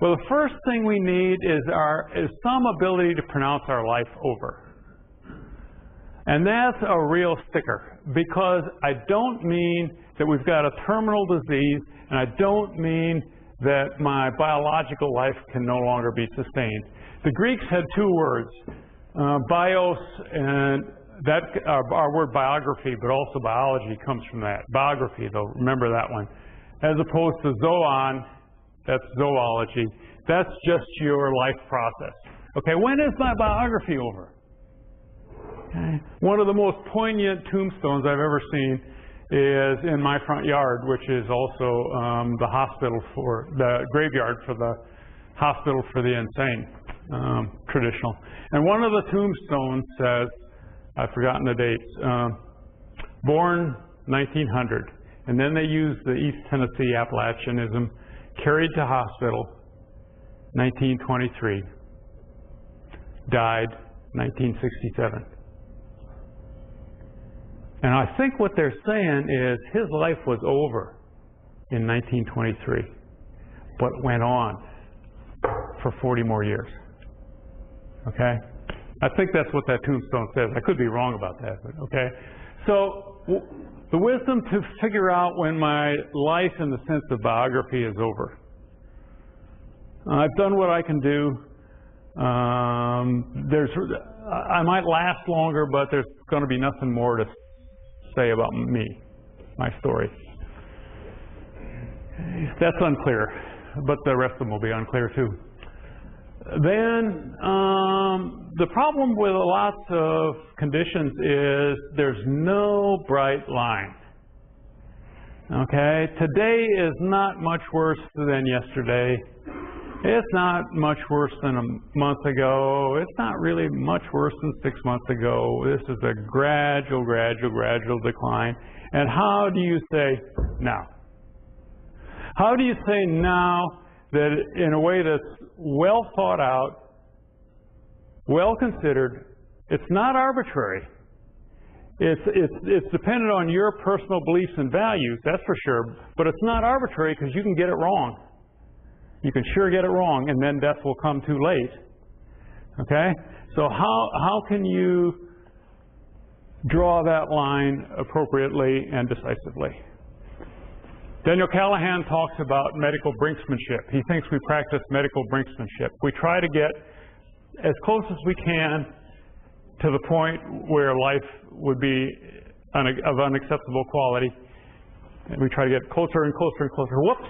Well, the first thing we need is some ability to pronounce our life over. And that's a real sticker, because I don't mean that we've got a terminal disease, and I don't mean that my biological life can no longer be sustained. The Greeks had two words, bios, and that our word biography, but also biology comes from that. Biography, though, remember that one. As opposed to zoon, that's zoology. That's just your life process. Okay, when is my biography over? Okay. One of the most poignant tombstones I've ever seen is in my front yard, which is also the hospital for the graveyard for the hospital for the insane, traditional. And one of the tombstones says, I've forgotten the dates, born 1900, and then they use the East Tennessee Appalachianism, carried to hospital 1923, died 1967. And I think what they're saying is his life was over in 1923, but went on for 40 more years. Okay? I think that's what that tombstone says. I could be wrong about that, but okay. So the wisdom to figure out when my life in the sense of biography is over. I've done what I can do. I might last longer, but there's going to be nothing more to say about me, my story. That's unclear, but the rest of them will be unclear too. Then the problem with lots of conditions is there's no bright line. Okay, today is not much worse than yesterday. It's not much worse than a month ago. It's not really much worse than 6 months ago. This is a gradual decline. And how do you say now? How do you say now that in a way that's well thought out, well considered, it's not arbitrary. It's dependent on your personal beliefs and values, that's for sure, but it's not arbitrary because you can get it wrong. You can sure get it wrong, and then death will come too late. Okay? So how can you draw that line appropriately and decisively? Daniel Callahan talks about medical brinksmanship. He thinks we practice medical brinksmanship. We try to get as close as we can to the point where life would be of unacceptable quality. And we try to get closer and closer and closer. Whoops!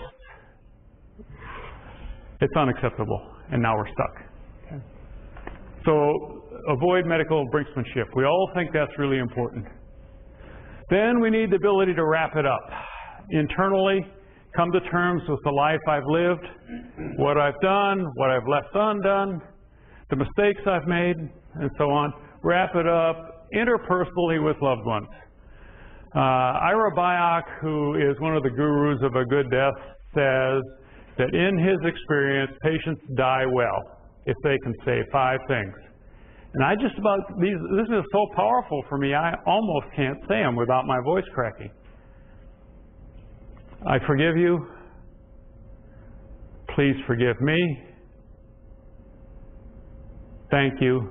It's unacceptable, and now we're stuck. Okay. So avoid medical brinksmanship. We all think that's really important. Then we need the ability to wrap it up. Internally, come to terms with the life I've lived, what I've done, what I've left undone, the mistakes I've made, and so on. Wrap it up interpersonally with loved ones. Ira Byock, who is one of the gurus of a good death, says that in his experience, patients die well if they can say 5 things. And this is so powerful for me, I almost can't say them without my voice cracking. I forgive you. Please forgive me. Thank you.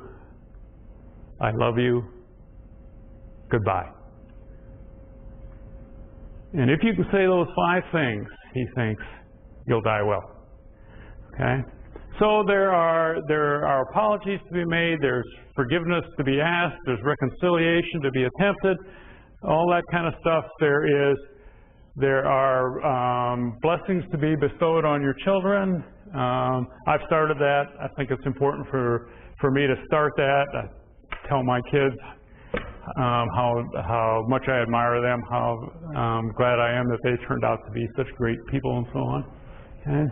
I love you. Goodbye. And if you can say those 5 things, he thinks, you'll die well. Okay? So there are apologies to be made, there's forgiveness to be asked, there's reconciliation to be attempted, all that kind of stuff. There are blessings to be bestowed on your children. I've started that. I think it's important for me to start that. I tell my kids how much I admire them, how glad I am that they turned out to be such great people and so on. Okay.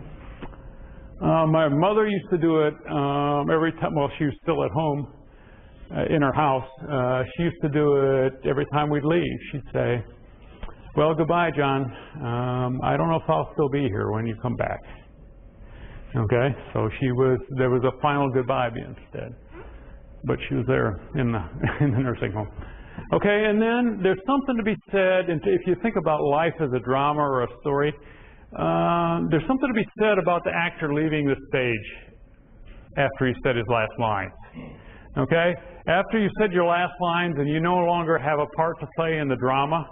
My mother used to do it every time, well, she was still at home in her house. She used to do it every time we'd leave. She'd say, well, goodbye, John. I don't know if I'll still be here when you come back. Okay, so there was a final goodbye being said. But she was there in the nursing home. Okay, and then there's something to be said, and if you think about life as a drama or a story, there's something to be said about the actor leaving the stage after he said his last lines. Okay? After you've said your last lines and you no longer have a part to play in the drama,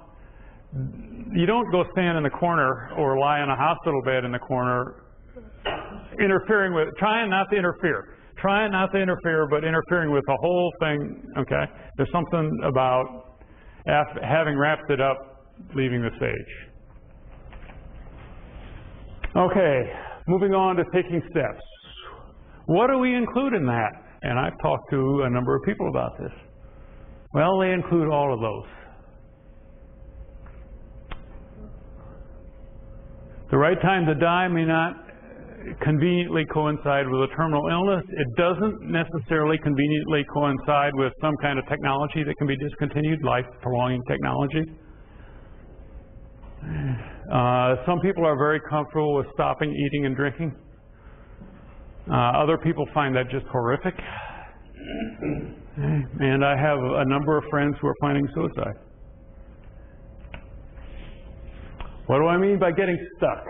you don't go stand in the corner or lie on a hospital bed in the corner interfering with, trying not to interfere, but interfering with the whole thing, okay? There's something about having wrapped it up, leaving the stage. Okay, moving on to taking steps. What do we include in that? And I've talked to a number of people about this. Well, they include all of those. The right time to die may not conveniently coincide with a terminal illness. It doesn't necessarily conveniently coincide with some kind of technology that can be discontinued, life-prolonging technology. Some people are very comfortable with stopping eating and drinking. Other people find that just horrific. And I have a number of friends who are planning suicide. What do I mean by getting stuck?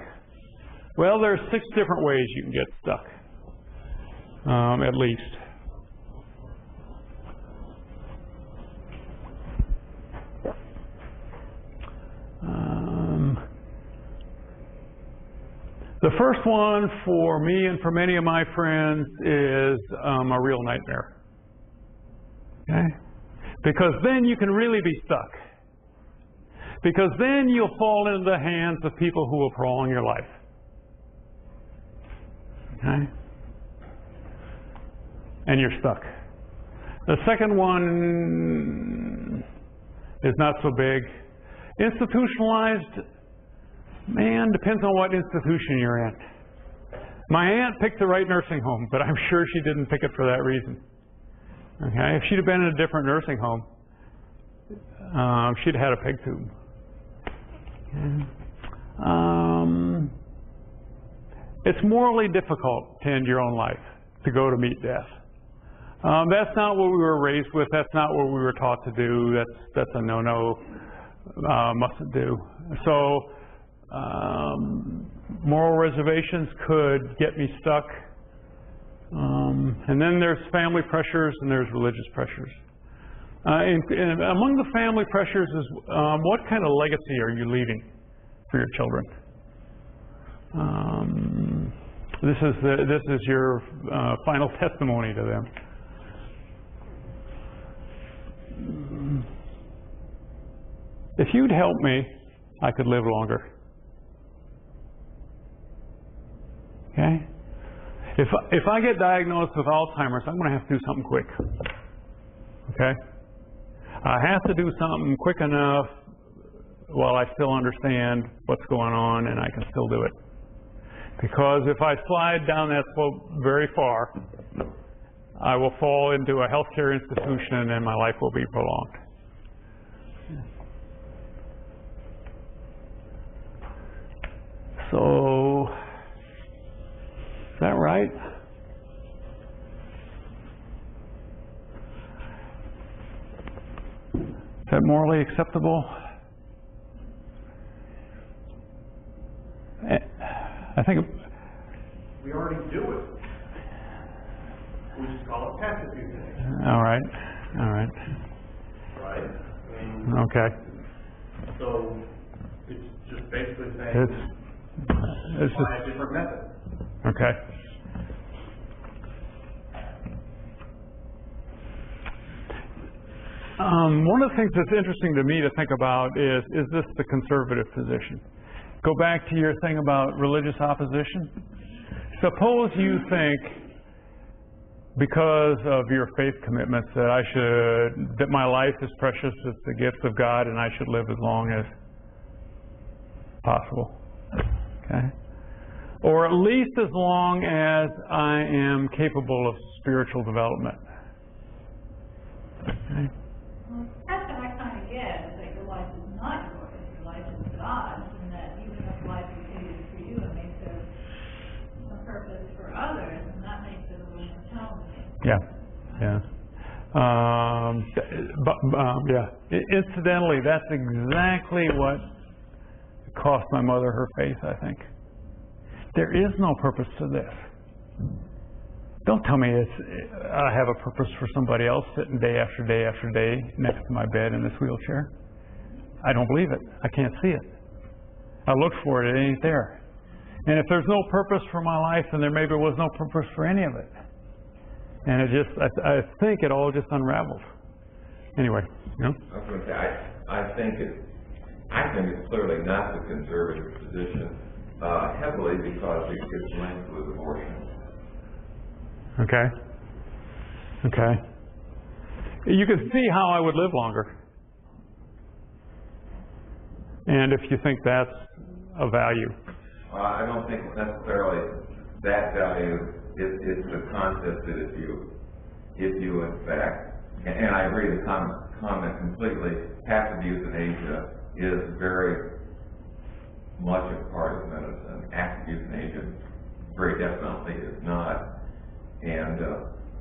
Well, there are 6 different ways you can get stuck, at least. The first one for me and for many of my friends is a real nightmare. Okay? Because then you can really be stuck. Because then you'll fall into the hands of people who will prolong your life. Okay? And you're stuck. The second one is not so big. Institutionalized, man, depends on what institution you're in. My aunt picked the right nursing home, but I'm sure she didn't pick it for that reason. Okay? If she'd have been in a different nursing home, she'd have had a peg tube. Okay. It's morally difficult to end your own life, to go to meet death. That's not what we were raised with. That's not what we were taught to do. That's a no-no, mustn't do. So moral reservations could get me stuck. And then there's family pressures and there's religious pressures. And among the family pressures is what kind of legacy are you leaving for your children? This is your final testimony to them. If you'd help me, I could live longer. Okay? If I get diagnosed with Alzheimer's, I'm going to have to do something quick. Okay? I have to do something quick enough while I still understand what's going on and I can still do it. Because if I slide down that slope very far, I will fall into a healthcare institution and my life will be prolonged. So, is that right? Is that morally acceptable? I think We already do it. We just call it passive euthanasia. all right. Right? Okay. So it's just basically saying It's try a different method. okay. One of the things that's interesting to me to think about is this the conservative position? Go back to your thing about religious opposition. Suppose you think, because of your faith commitments, that my life is precious, it's the gift of God, and I should live as long as possible. Okay? Or at least as long as I am capable of spiritual development. Okay? Well, that's what I kind of get, is that your life is not yours, your life is God's, and that even if life is created for you, it may serve a purpose for others, and that makes it a little more challenging. Yeah, yeah. Incidentally, that's exactly what cost my mother her faith, I think. There is no purpose to this. Don't tell me I have a purpose for somebody else sitting day after day after day next to my bed in this wheelchair. I don't believe it. I can't see it. I look for it, it ain't there. And if there's no purpose for my life, then there maybe was no purpose for any of it. And I think it all just unraveled. Anyway, you know? I was going to say, I think it's clearly not the conservative position, heavily because it gets linked with abortion. Okay. Okay. You can see how I would live longer. And if you think that's a value. I don't think necessarily that value is the concept that if you in fact, and I agree with comment completely, passive euthanasia is very much a part of medicine. Active euthanasia very definitely is not. And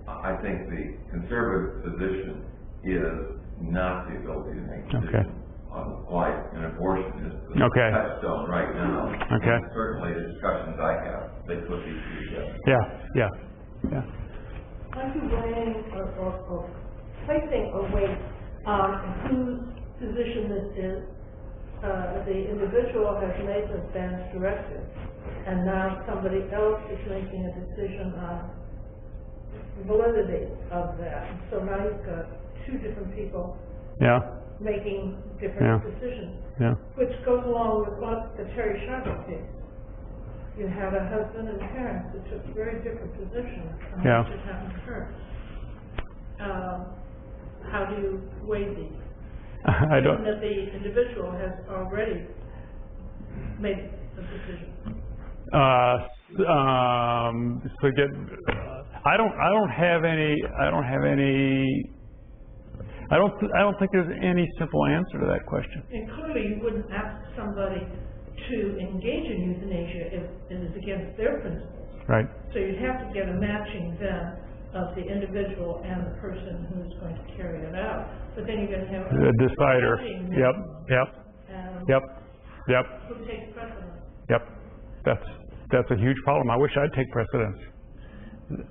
I think the conservative position is not the ability to make decisions on life, and abortion is the touchstone right now. Okay. And certainly the discussions I have, they put these two together. Yeah. Aren't you weighing or placing a weight on whose position this is? The individual has made the advance directive, and now somebody else is making a decision on validity of that. So now you've got two different people making different decisions, which goes along with what the Terry Schiavo case. You had a husband and parents that took very different positions on what should happen to her. How do you weigh these? I don't. That the individual has already made a decision. I don't think there's any simple answer to that question. And clearly you wouldn't ask somebody to engage in euthanasia if it is against their principles. Right. So you'd have to get a matching then of the individual and the person who's going to carry it out. But then you're going to have a decider. Yep. Who takes precedence? Yep. That's a huge problem. I wish I'd take precedence.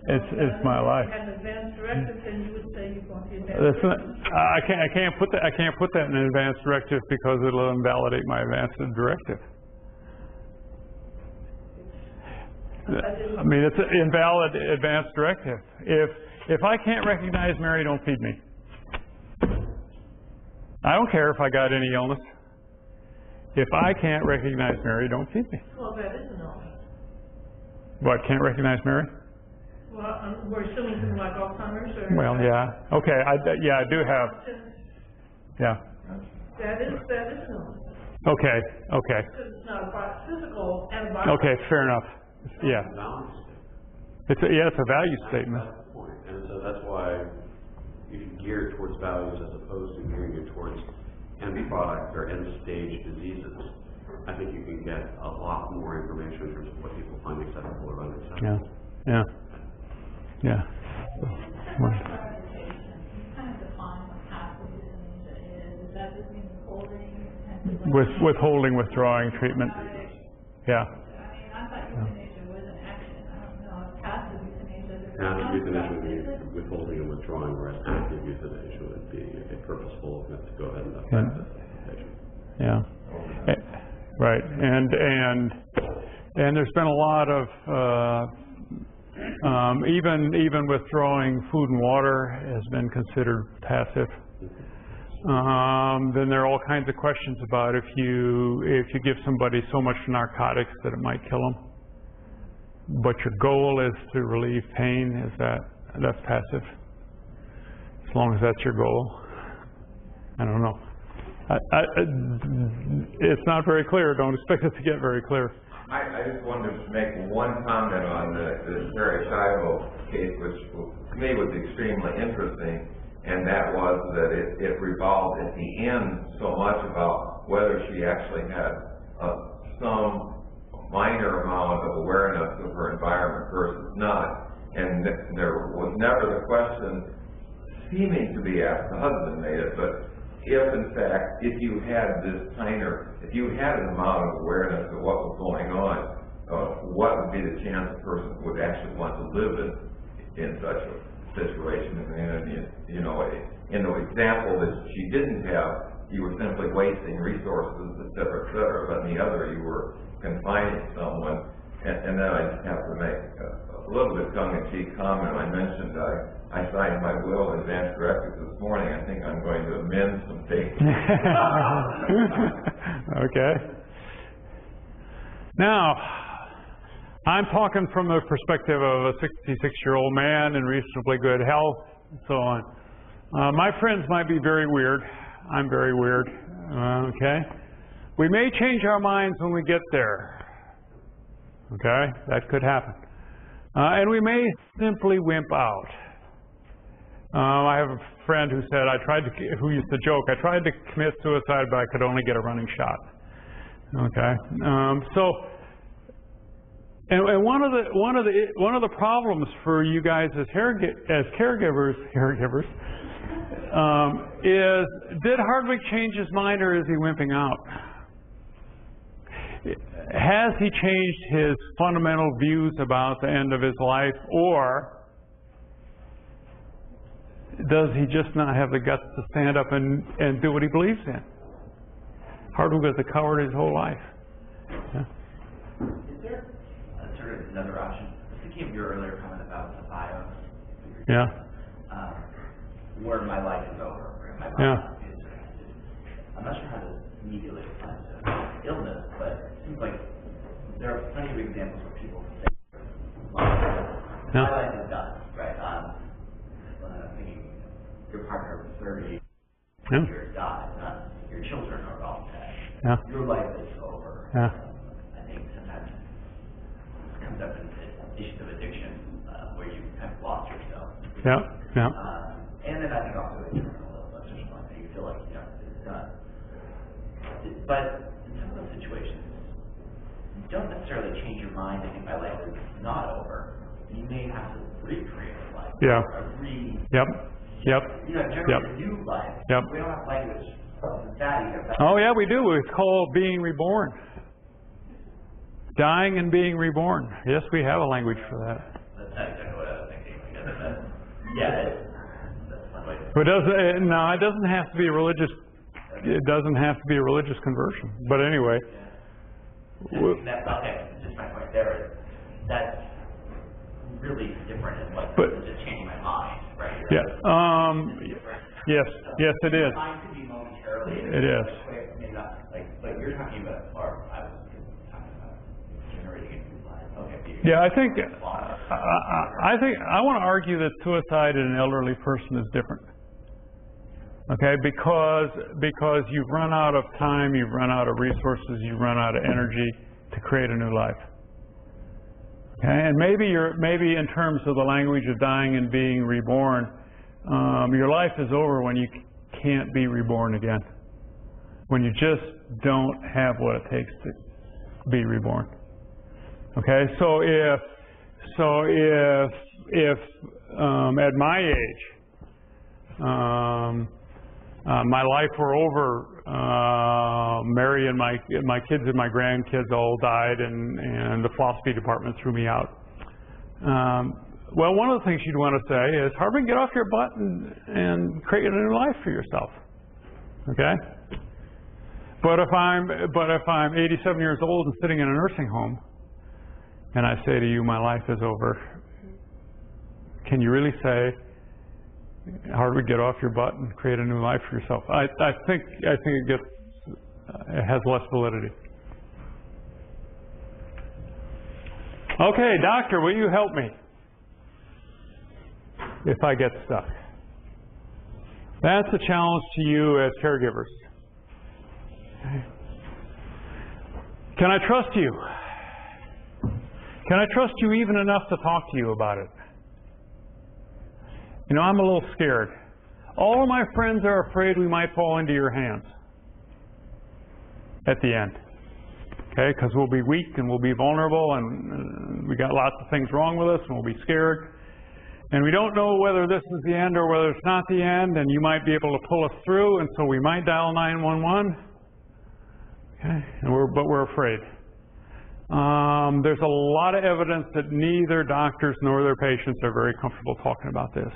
It's my life. If you had an advance directive, then you would say you want the advance directive. I can't put that in an advance directive because it'll invalidate my advance directive. I mean, it's an invalid advance directive. If I can't recognize Mary, don't feed me. I don't care if I got any illness. If I can't recognize Mary, don't feed me. Well, that is an illness. What, can't recognize Mary? Well, we're assuming something like Alzheimer's or... Well, yeah. Okay, I do have... Yeah. That is an illness. Okay. Because it's not a physical and biological. Okay, fair enough. Yeah. It's a value statement. That's the point. And so that's why if you gear it towards values as opposed to gearing it towards end product or end stage diseases, I think you can get a lot more information in terms of what people find acceptable or unacceptable. Yeah. You kind of define what passive euthanasia is. Does that just mean withholding? Withholding, withdrawing treatment. Yeah. I mean, I thought euthanasia was an action. I don't know. Passive euthanasia. Passive euthanasia would be withholding and withdrawing, whereas active euthanasia would be a purposeful attempt to go ahead and affect the patient. Yeah. Right. And there's been a lot of even withdrawing food and water has been considered passive. Then there are all kinds of questions about if you give somebody so much narcotics that it might kill them, but your goal is to relieve pain. That's passive? As long as that's your goal, I don't know. It's not very clear. Don't expect it to get very clear. I just wanted to make one comment on the Terry Schiavo case, which to me was extremely interesting, and that was that it revolved at the end so much about whether she actually had some minor amount of awareness of her environment versus not. And there was never the question seeming to be asked, the husband made it, but if in fact, if you had an amount of awareness of what was going on, what would be the chance a person would actually want to live in such a situation? And you know, in the example that she didn't have, you were simply wasting resources, et cetera, but in the other, you were confining someone. And then I just have to make a little bit tongue-in-cheek comment. I mentioned I signed my will in advance directives this morning. I think I'm going to amend some things. Okay. Now, I'm talking from the perspective of a 66-year-old man in reasonably good health and so on. My friends might be very weird. I'm very weird. Okay? We may change our minds when we get there. Okay? That could happen. And we may simply wimp out. I have a friend who said, who used to joke, I tried to commit suicide, but I could only get a running shot. Okay? And one of the problems for you guys as caregivers, is, did Hardwig change his mind, or is he wimping out? Has he changed his fundamental views about the end of his life, or does he just not have the guts to stand up and do what he believes in? Hardwig was a coward his whole life. Yeah. Is there sort of another option? I was thinking of your earlier comment about the bio. Yeah. Where my life is over. Where my life is ended. I'm not sure how to immediately apply to illness, but it seems like there are plenty of examples where people say, my life is done, right? I'm thinking your partner of 30 years died. Your children are all dead. Yeah. Your life is over. Yeah. I think sometimes it comes up in issues of addiction where you kind of lost yourself. Yeah. Yeah. And then I think also in terminal illness, you feel like it's done. But in some of those situations, you don't necessarily change your mind. I think my life is not over. You may have to recreate a life. Yeah. Yep. Generate a new life. Yep. We don't have language for that either. Oh yeah, we do. It's called being reborn. Dying and being reborn. Yes, we have a language for that. That's not exactly what I was thinking. That's one way. But it doesn't have to be a religious. It doesn't have to be a religious conversion. But anyway. Just my point there is that's really different in what just changing my mind, right? Yes, it is. Mind could be momentarily. It is. Maybe not, but you're talking about, or I was talking about generating a new life. Okay. Yeah, I think I want to argue that suicide in an elderly person is different. Okay, because you've run out of time, you've run out of resources, you've run out of energy to create a new life. Okay, and maybe in terms of the language of dying and being reborn, your life is over when you can't be reborn again. When you just don't have what it takes to be reborn. Okay, so if at my age, my life were over, Mary and my kids and my grandkids all died, and the philosophy department threw me out. Well, one of the things you'd want to say is, Hardwig, get off your butt and create a new life for yourself. Okay? But if I'm 87 years old and sitting in a nursing home, and I say to you, my life is over, can you really say, Hardwig, get off your butt and create a new life for yourself? I think it has less validity. Okay, doctor, will you help me if I get stuck? That's a challenge to you as caregivers. Okay. Can I trust you? Can I trust you even enough to talk to you about it? You know, I'm a little scared. All of my friends are afraid we might fall into your hands at the end. Okay, because we'll be weak and we'll be vulnerable and we got lots of things wrong with us and we'll be scared. And we don't know whether this is the end or whether it's not the end, and you might be able to pull us through, and so we might dial 911. Okay, but we're afraid. There's a lot of evidence that neither doctors nor their patients are very comfortable talking about this.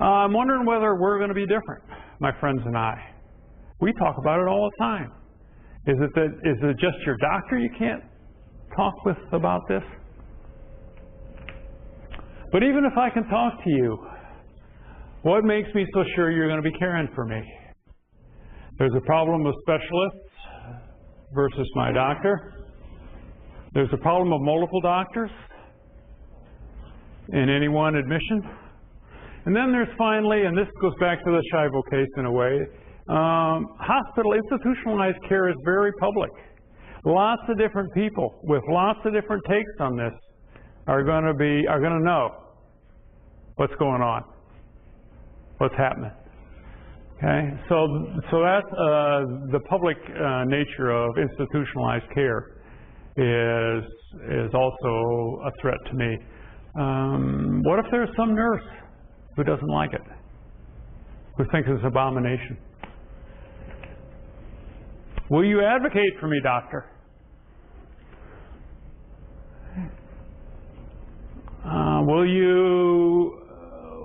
I'm wondering whether we're going to be different, my friends and I. We talk about it all the time. Is it just your doctor you can't talk with about this? But even if I can talk to you, what makes me so sure you're going to be caring for me? There's a problem with specialists versus my doctor. There's a problem of multiple doctors in any one admission. And then there's finally, and this goes back to the Shivo case in a way, hospital institutionalized care is very public. Lots of different people with lots of different takes on this are going to know what's going on, what's happening. Okay, so that's the public nature of institutionalized care is also a threat to me. What if there's some nurse who doesn't like it, who thinks it's an abomination? Will you advocate for me, doctor?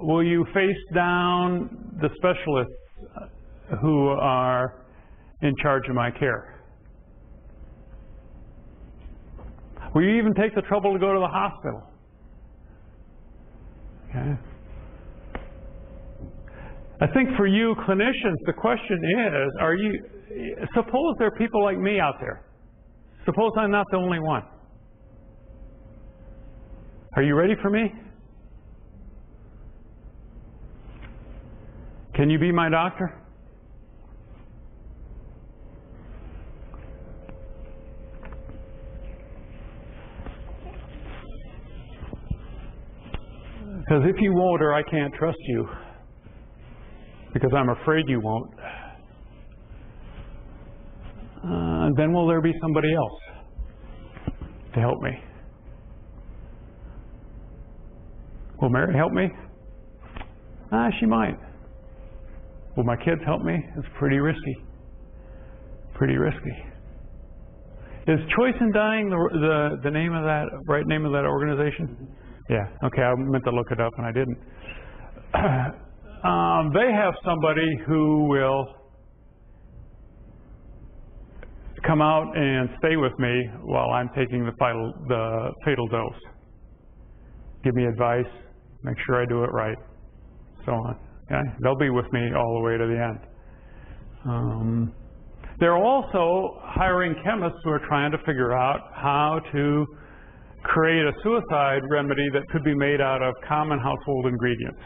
Will you face down the specialists who are in charge of my care? Will you even take the trouble to go to the hospital? Okay. I think for you clinicians, the question is, suppose there are people like me out there. Suppose I'm not the only one. Are you ready for me? Can you be my doctor? Because if you won't, or I can't trust you, because I'm afraid you won't, then will there be somebody else to help me? Will Mary help me? She might. Will my kids help me? It's pretty risky. Pretty risky. Is Choice in Dying the name of that, right name of that organization? Yeah, okay, I meant to look it up and I didn't. They have somebody who will come out and stay with me while I'm taking the fatal dose. Give me advice, make sure I do it right, so on. Okay? They'll be with me all the way to the end. They're also hiring chemists who are trying to figure out how to create a suicide remedy that could be made out of common household ingredients.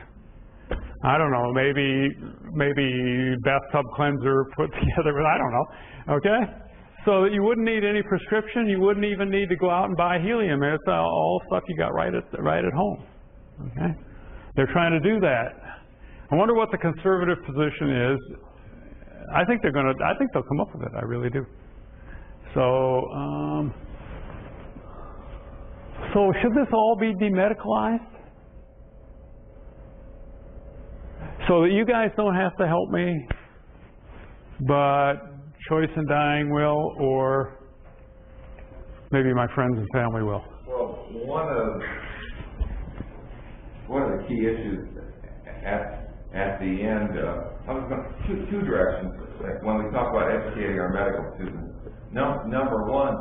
I don't know, maybe bathtub cleanser put together with, I don't know, okay? So that you wouldn't need any prescription, you wouldn't even need to go out and buy helium. It's all stuff you got right at home, okay? They're trying to do that. I wonder what the conservative position is. I think they'll come up with it, I really do. So should this all be demedicalized? So that you guys don't have to help me, but Choice in Dying will, or maybe my friends and family will? Well, one of the key issues at the end, I was going two directions. Like when we talk about educating our medical students, number one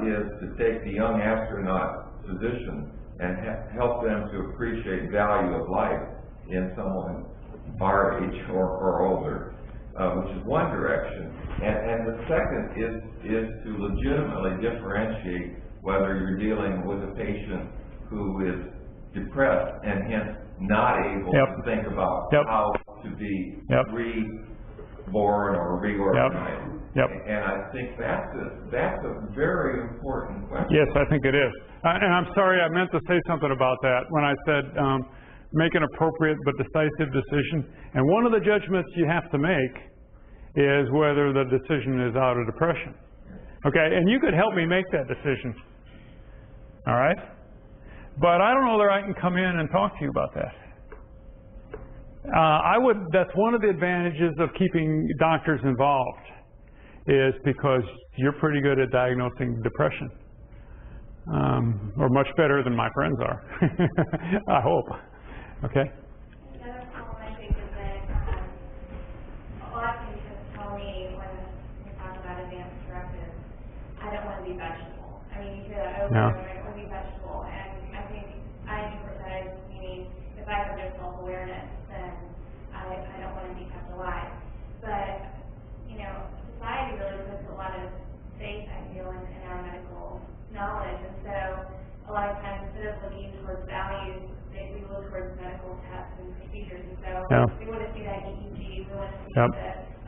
is to take the young astronaut position and help them to appreciate value of life in someone our age or older, which is one direction. And the second is to legitimately differentiate whether you're dealing with a patient who is depressed and hence not able to think about how to be reborn or reorganized. And I think that's a very important question. Yes, I think it is. And I'm sorry, I meant to say something about that when I said make an appropriate but decisive decision. And one of the judgments you have to make is whether the decision is out of depression. Okay, and you could help me make that decision. All right? But I don't know that I can come in and talk to you about that. That's one of the advantages of keeping doctors involved, is because you're pretty good at diagnosing depression. or much better than my friends are. I hope. Okay? The other problem I think is that a lot of patients tell me when we talk about advanced directives, I don't want to be vegetable. I mean, you hear that over and over, I don't want to be vegetable. And I think I interpret that as meaning if I have no self-awareness, then I don't want to be kept alive. But, you know, society really puts a lot of faith, I feel, in our medical knowledge. And so a lot of times, instead of looking towards values, we look towards medical tests and procedures. And so we want to see that EEG, we want to see the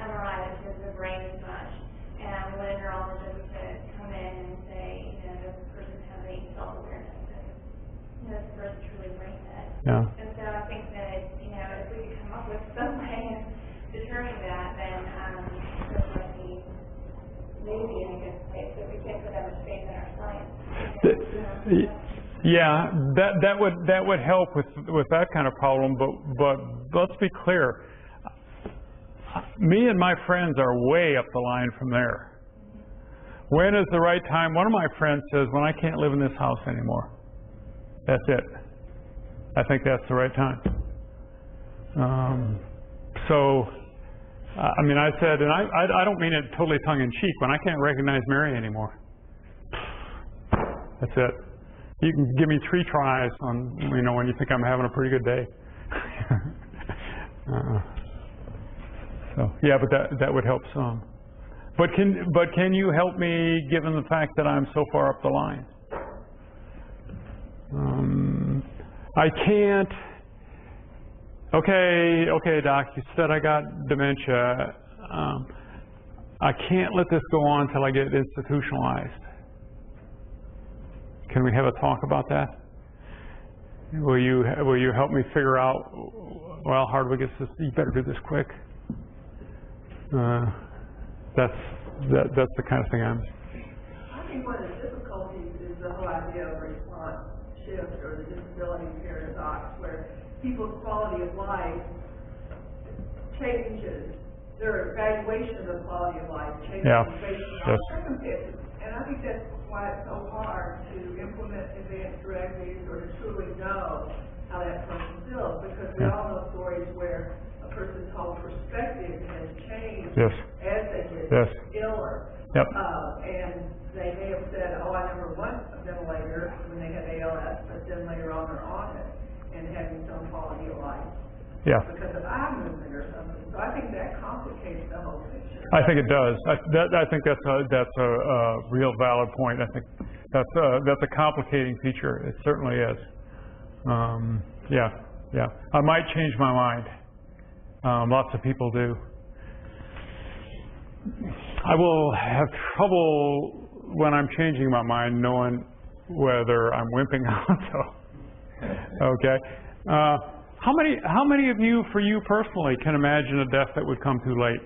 MRI that shows the brain as much. And we want a neurologist to come in and say, you know, does this person have any self-awareness? And does this person truly brain dead? And so I think that, you know, if we could come up with some way of determining that, then this might be maybe in a good place, but we can't put that much faith in our science. Yeah, that would help with that kind of problem, but let's be clear. Me and my friends are way up the line from there. When is the right time? One of my friends says, when I can't live in this house anymore. That's it. I think that's the right time. I mean, I said, and I don't mean it totally tongue-in-cheek, when I can't recognize Mary anymore. That's it. You can give me 3 tries on, you know, when you think I'm having a pretty good day. So, yeah, but that would help some. But can you help me, given the fact that I'm so far up the line? I can't. Okay, Doc, you said I got dementia. I can't let this go on until I get institutionalized. Can we have a talk about that? Will you help me figure out? Well, Hardwig, you better do this quick. That's the kind of thing I'm. I think one of the difficulties is the whole idea of response shift or the disability paradox, where people's quality of life changes. Their evaluation of the quality of life changes based on circumstances. And I think that's why it's so hard to implement advanced directives or to truly know how that person feels, because we all know stories where a person's whole perspective has changed as they get iller. And they may have said, oh, I never want a ventilator when they had ALS, but then later on they're on it and having some quality of life. Because of eye movement or something. So I think that complicates the whole picture. I think it does. I think that's a real valid point. I think that's a complicating feature. It certainly is. I might change my mind. Lots of people do. I will have trouble when I'm changing my mind knowing whether I'm wimping out. Okay. How many of you, for you personally, can imagine a death that would come too late?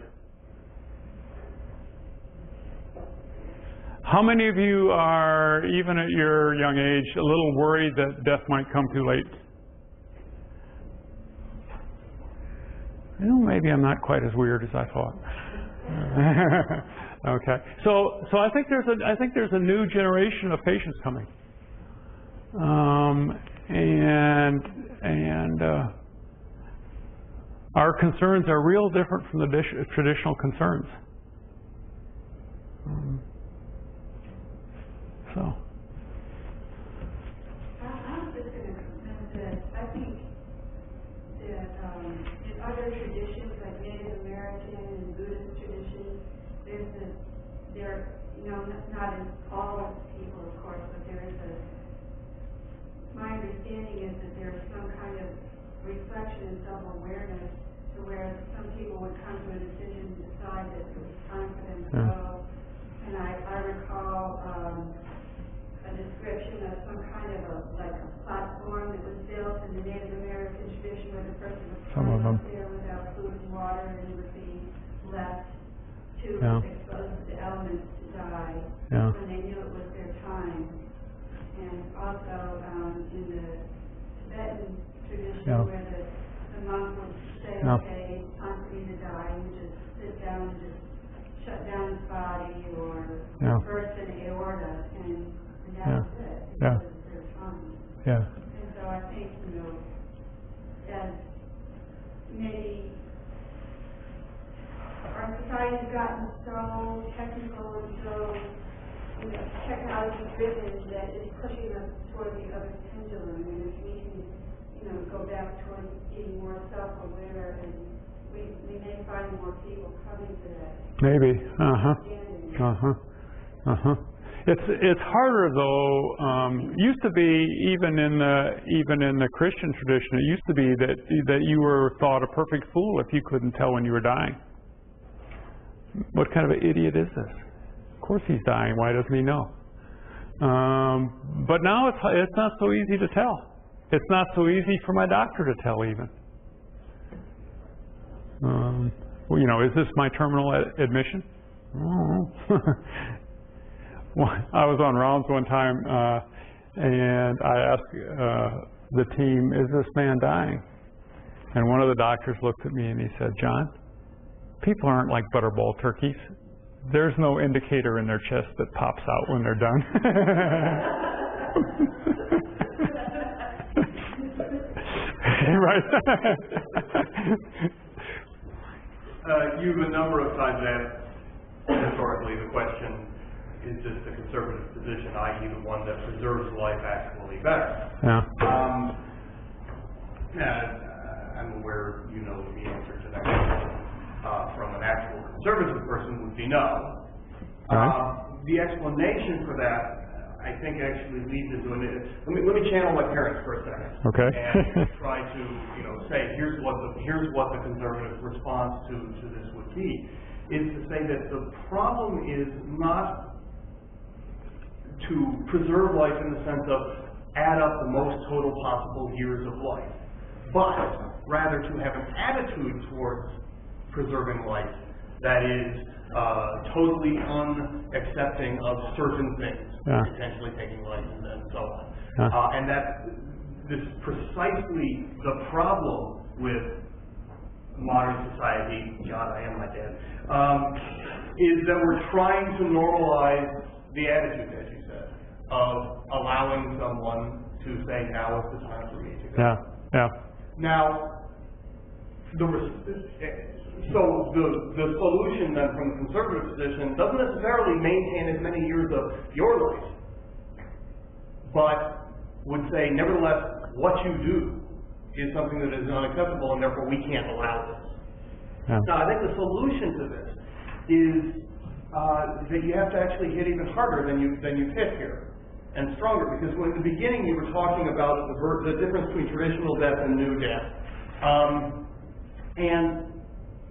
How many of you are, even at your young age, a little worried that death might come too late? Well, maybe I'm not quite as weird as I thought. Okay, so I think there's a new generation of patients coming, and our concerns are real different from the traditional concerns. I was just going to comment that I think that in other traditions like Native American and Buddhist traditions, not in all people, of course, but my understanding is that there's some kind of reflection and self-awareness to where some people would come to a decision and decide that it was time for them to go. And I recall a description of some kind of a platform that was built in the Native American tradition where the person was thrown up there without food and water, and he would be left to expose the elements to die when they knew it was their time. And also in the Tibetan tradition where the monk would say, okay, it's time for me to die, and you just sit down and just shut down his body or burst an aorta, and and that was it. Yeah. It was their time. Yeah. And so I think, as maybe our society's gotten so technical and so, technology driven that it's pushing us toward the other pendulum. And if we can, go back toward being more self-aware, and we may find more people coming to that. Maybe. Understanding. It's harder though. Used to be even in the Christian tradition, it used to be that you were thought a perfect fool if you couldn't tell when you were dying. What kind of an idiot is this? Of course he's dying. Why doesn't he know? But now it's not so easy to tell. It's not so easy for my doctor to tell even. Is this my terminal admission? I was on rounds one time, and I asked the team, "Is this man dying?" And one of the doctors looked at me and he said, "John, people aren't like butterball turkeys. There's no indicator in their chest that pops out when they're done." Right. You've a number of times asked historically the question, is this the conservative position, i.e. the one that preserves life actually better? Yeah. I'm aware you know the answer to that question. From an actual conservative person would be no. Right. The explanation for that, I think, actually leads into let me channel my parents for a second. Okay. And try to say here's what the conservative response to this would be, is to say that the problem is not to preserve life in the sense of add up the most total possible years of life, but rather to have an attitude towards preserving life that is totally unaccepting of certain things, potentially taking life and so on. And this is precisely the problem with modern society. God, I am my dad. Is that we're trying to normalize the attitude, as you said, of allowing someone to say, now is the time for me to go. Yeah. Now, so the solution then from the conservative position doesn't necessarily maintain as many years of your life, but would say, nevertheless, what you do is something that is unacceptable, and therefore we can't allow this. Yeah. Now, I think the solution to this is that you have to actually hit even harder than you've hit here, and stronger, because when in the beginning you were talking about the difference between traditional death and new death. And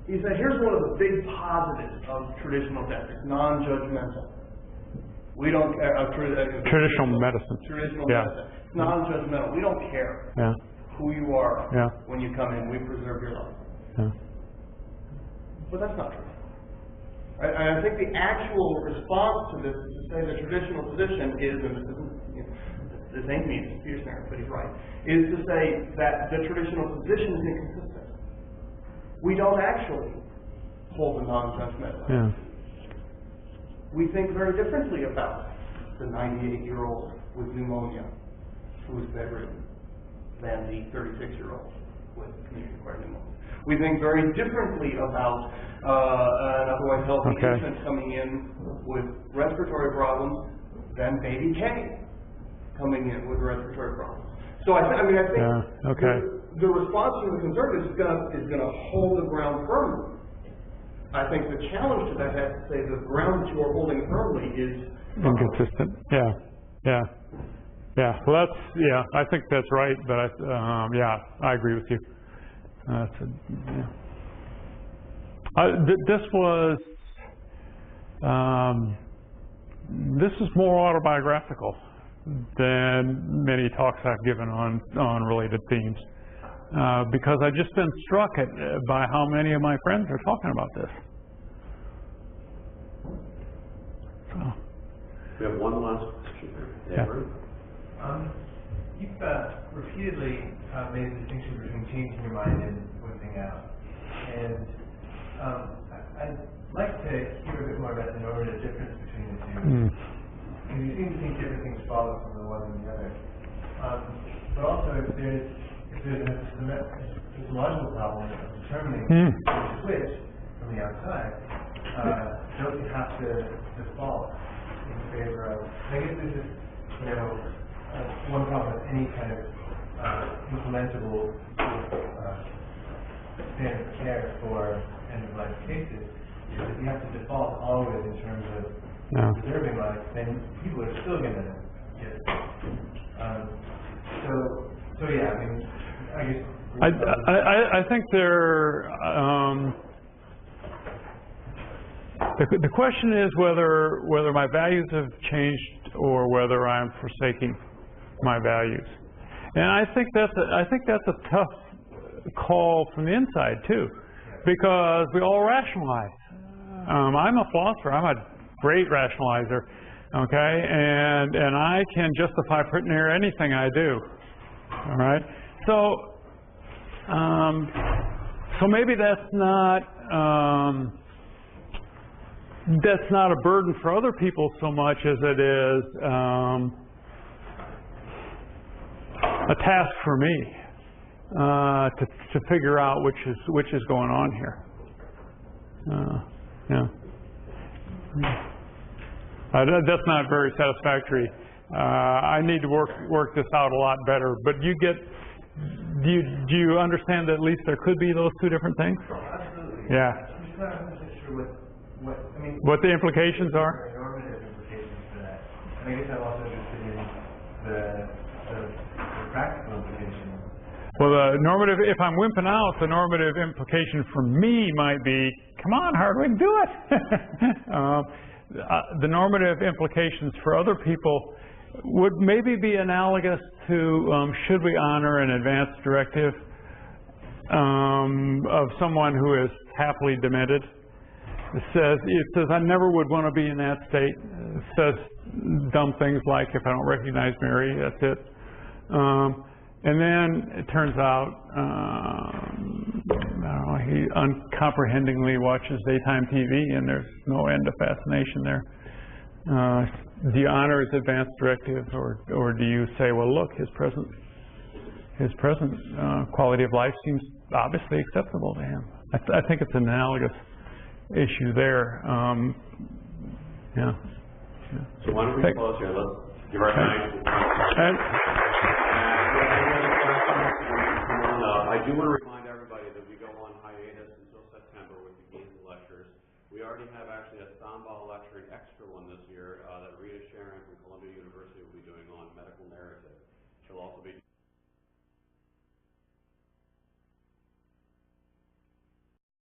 he said, here's one of the big positives of traditional death. It's non-judgmental. We don't care. Traditional medicine. Traditional medicine. It's non-judgmental. We don't care who you are when you come in. We preserve your life. Yeah. But that's not true. And I think the actual response to this is to say the traditional position is, and this isn't, this ain't me, it's Peter Snare, but he's right, is to say that the traditional position is inconsistent. We don't actually hold a non-judgmental attitude. We think very differently about the 98-year-old with pneumonia who is bedridden than the 36-year-old with community-acquired pneumonia. We think very differently about an otherwise healthy infant coming in with respiratory problems than baby K coming in with respiratory problems. So I think the response from the conservatives is going to hold the ground firmly. I think the challenge to that has to say the ground that you are holding firmly is inconsistent. Well, I think that's right, but I agree with you. This is more autobiographical than many talks I've given on related themes, because I've just been struck by how many of my friends are talking about this. So. We have one last question here. You've repeatedly made a distinction between changing your mind and wimping out. And I'd like to hear a bit more about the normative difference between the two. And you seem to think different things follow from the one and the other. But also, if there's a systemological problem of determining which from the outside, don't you have to default in favor of? I guess this is, one problem with any kind of implementable standard of care for end-of-life cases is that you have to default always in terms of preserving life, then people are still going to get it. So yeah, I mean, I guess. I think the question is whether my values have changed or whether I'm forsaking my values, and I think that's a tough call from the inside too, because we all rationalize. I'm a philosopher. I'm a great rationalizer, okay, and I can justify pretty near anything I do. All right, so maybe that's not a burden for other people so much as it is a task for me to figure out which is going on here. That's not very satisfactory. I need to work this out a lot better. But do you understand that at least there could be those two different things? Absolutely. Yeah. I'm just not sure what the implications are. Normative implications for that. And I guess I'm also interested in the practical implications. Well, if I'm wimping out, the normative implication for me might be, come on, Hardwig, do it. The normative implications for other people would maybe be analogous to should we honor an advance directive of someone who is happily demented. It says I never would want to be in that state. It says dumb things like if I don't recognize Mary, that's it. And then it turns out he uncomprehendingly watches daytime TV, and there's no end of fascination there. Do you honor his advance directive, or do you say, well, look, his present quality of life seems obviously acceptable to him? I think it's an analogous issue there. So why don't we close here? Let's give our thanks. I do want to remind everybody that we go on hiatus until September with the Gaines lectures. We already have actually a Sambal lecture, an extra one this year, that Rita Sharon from Columbia University will be doing on medical narrative. She'll also be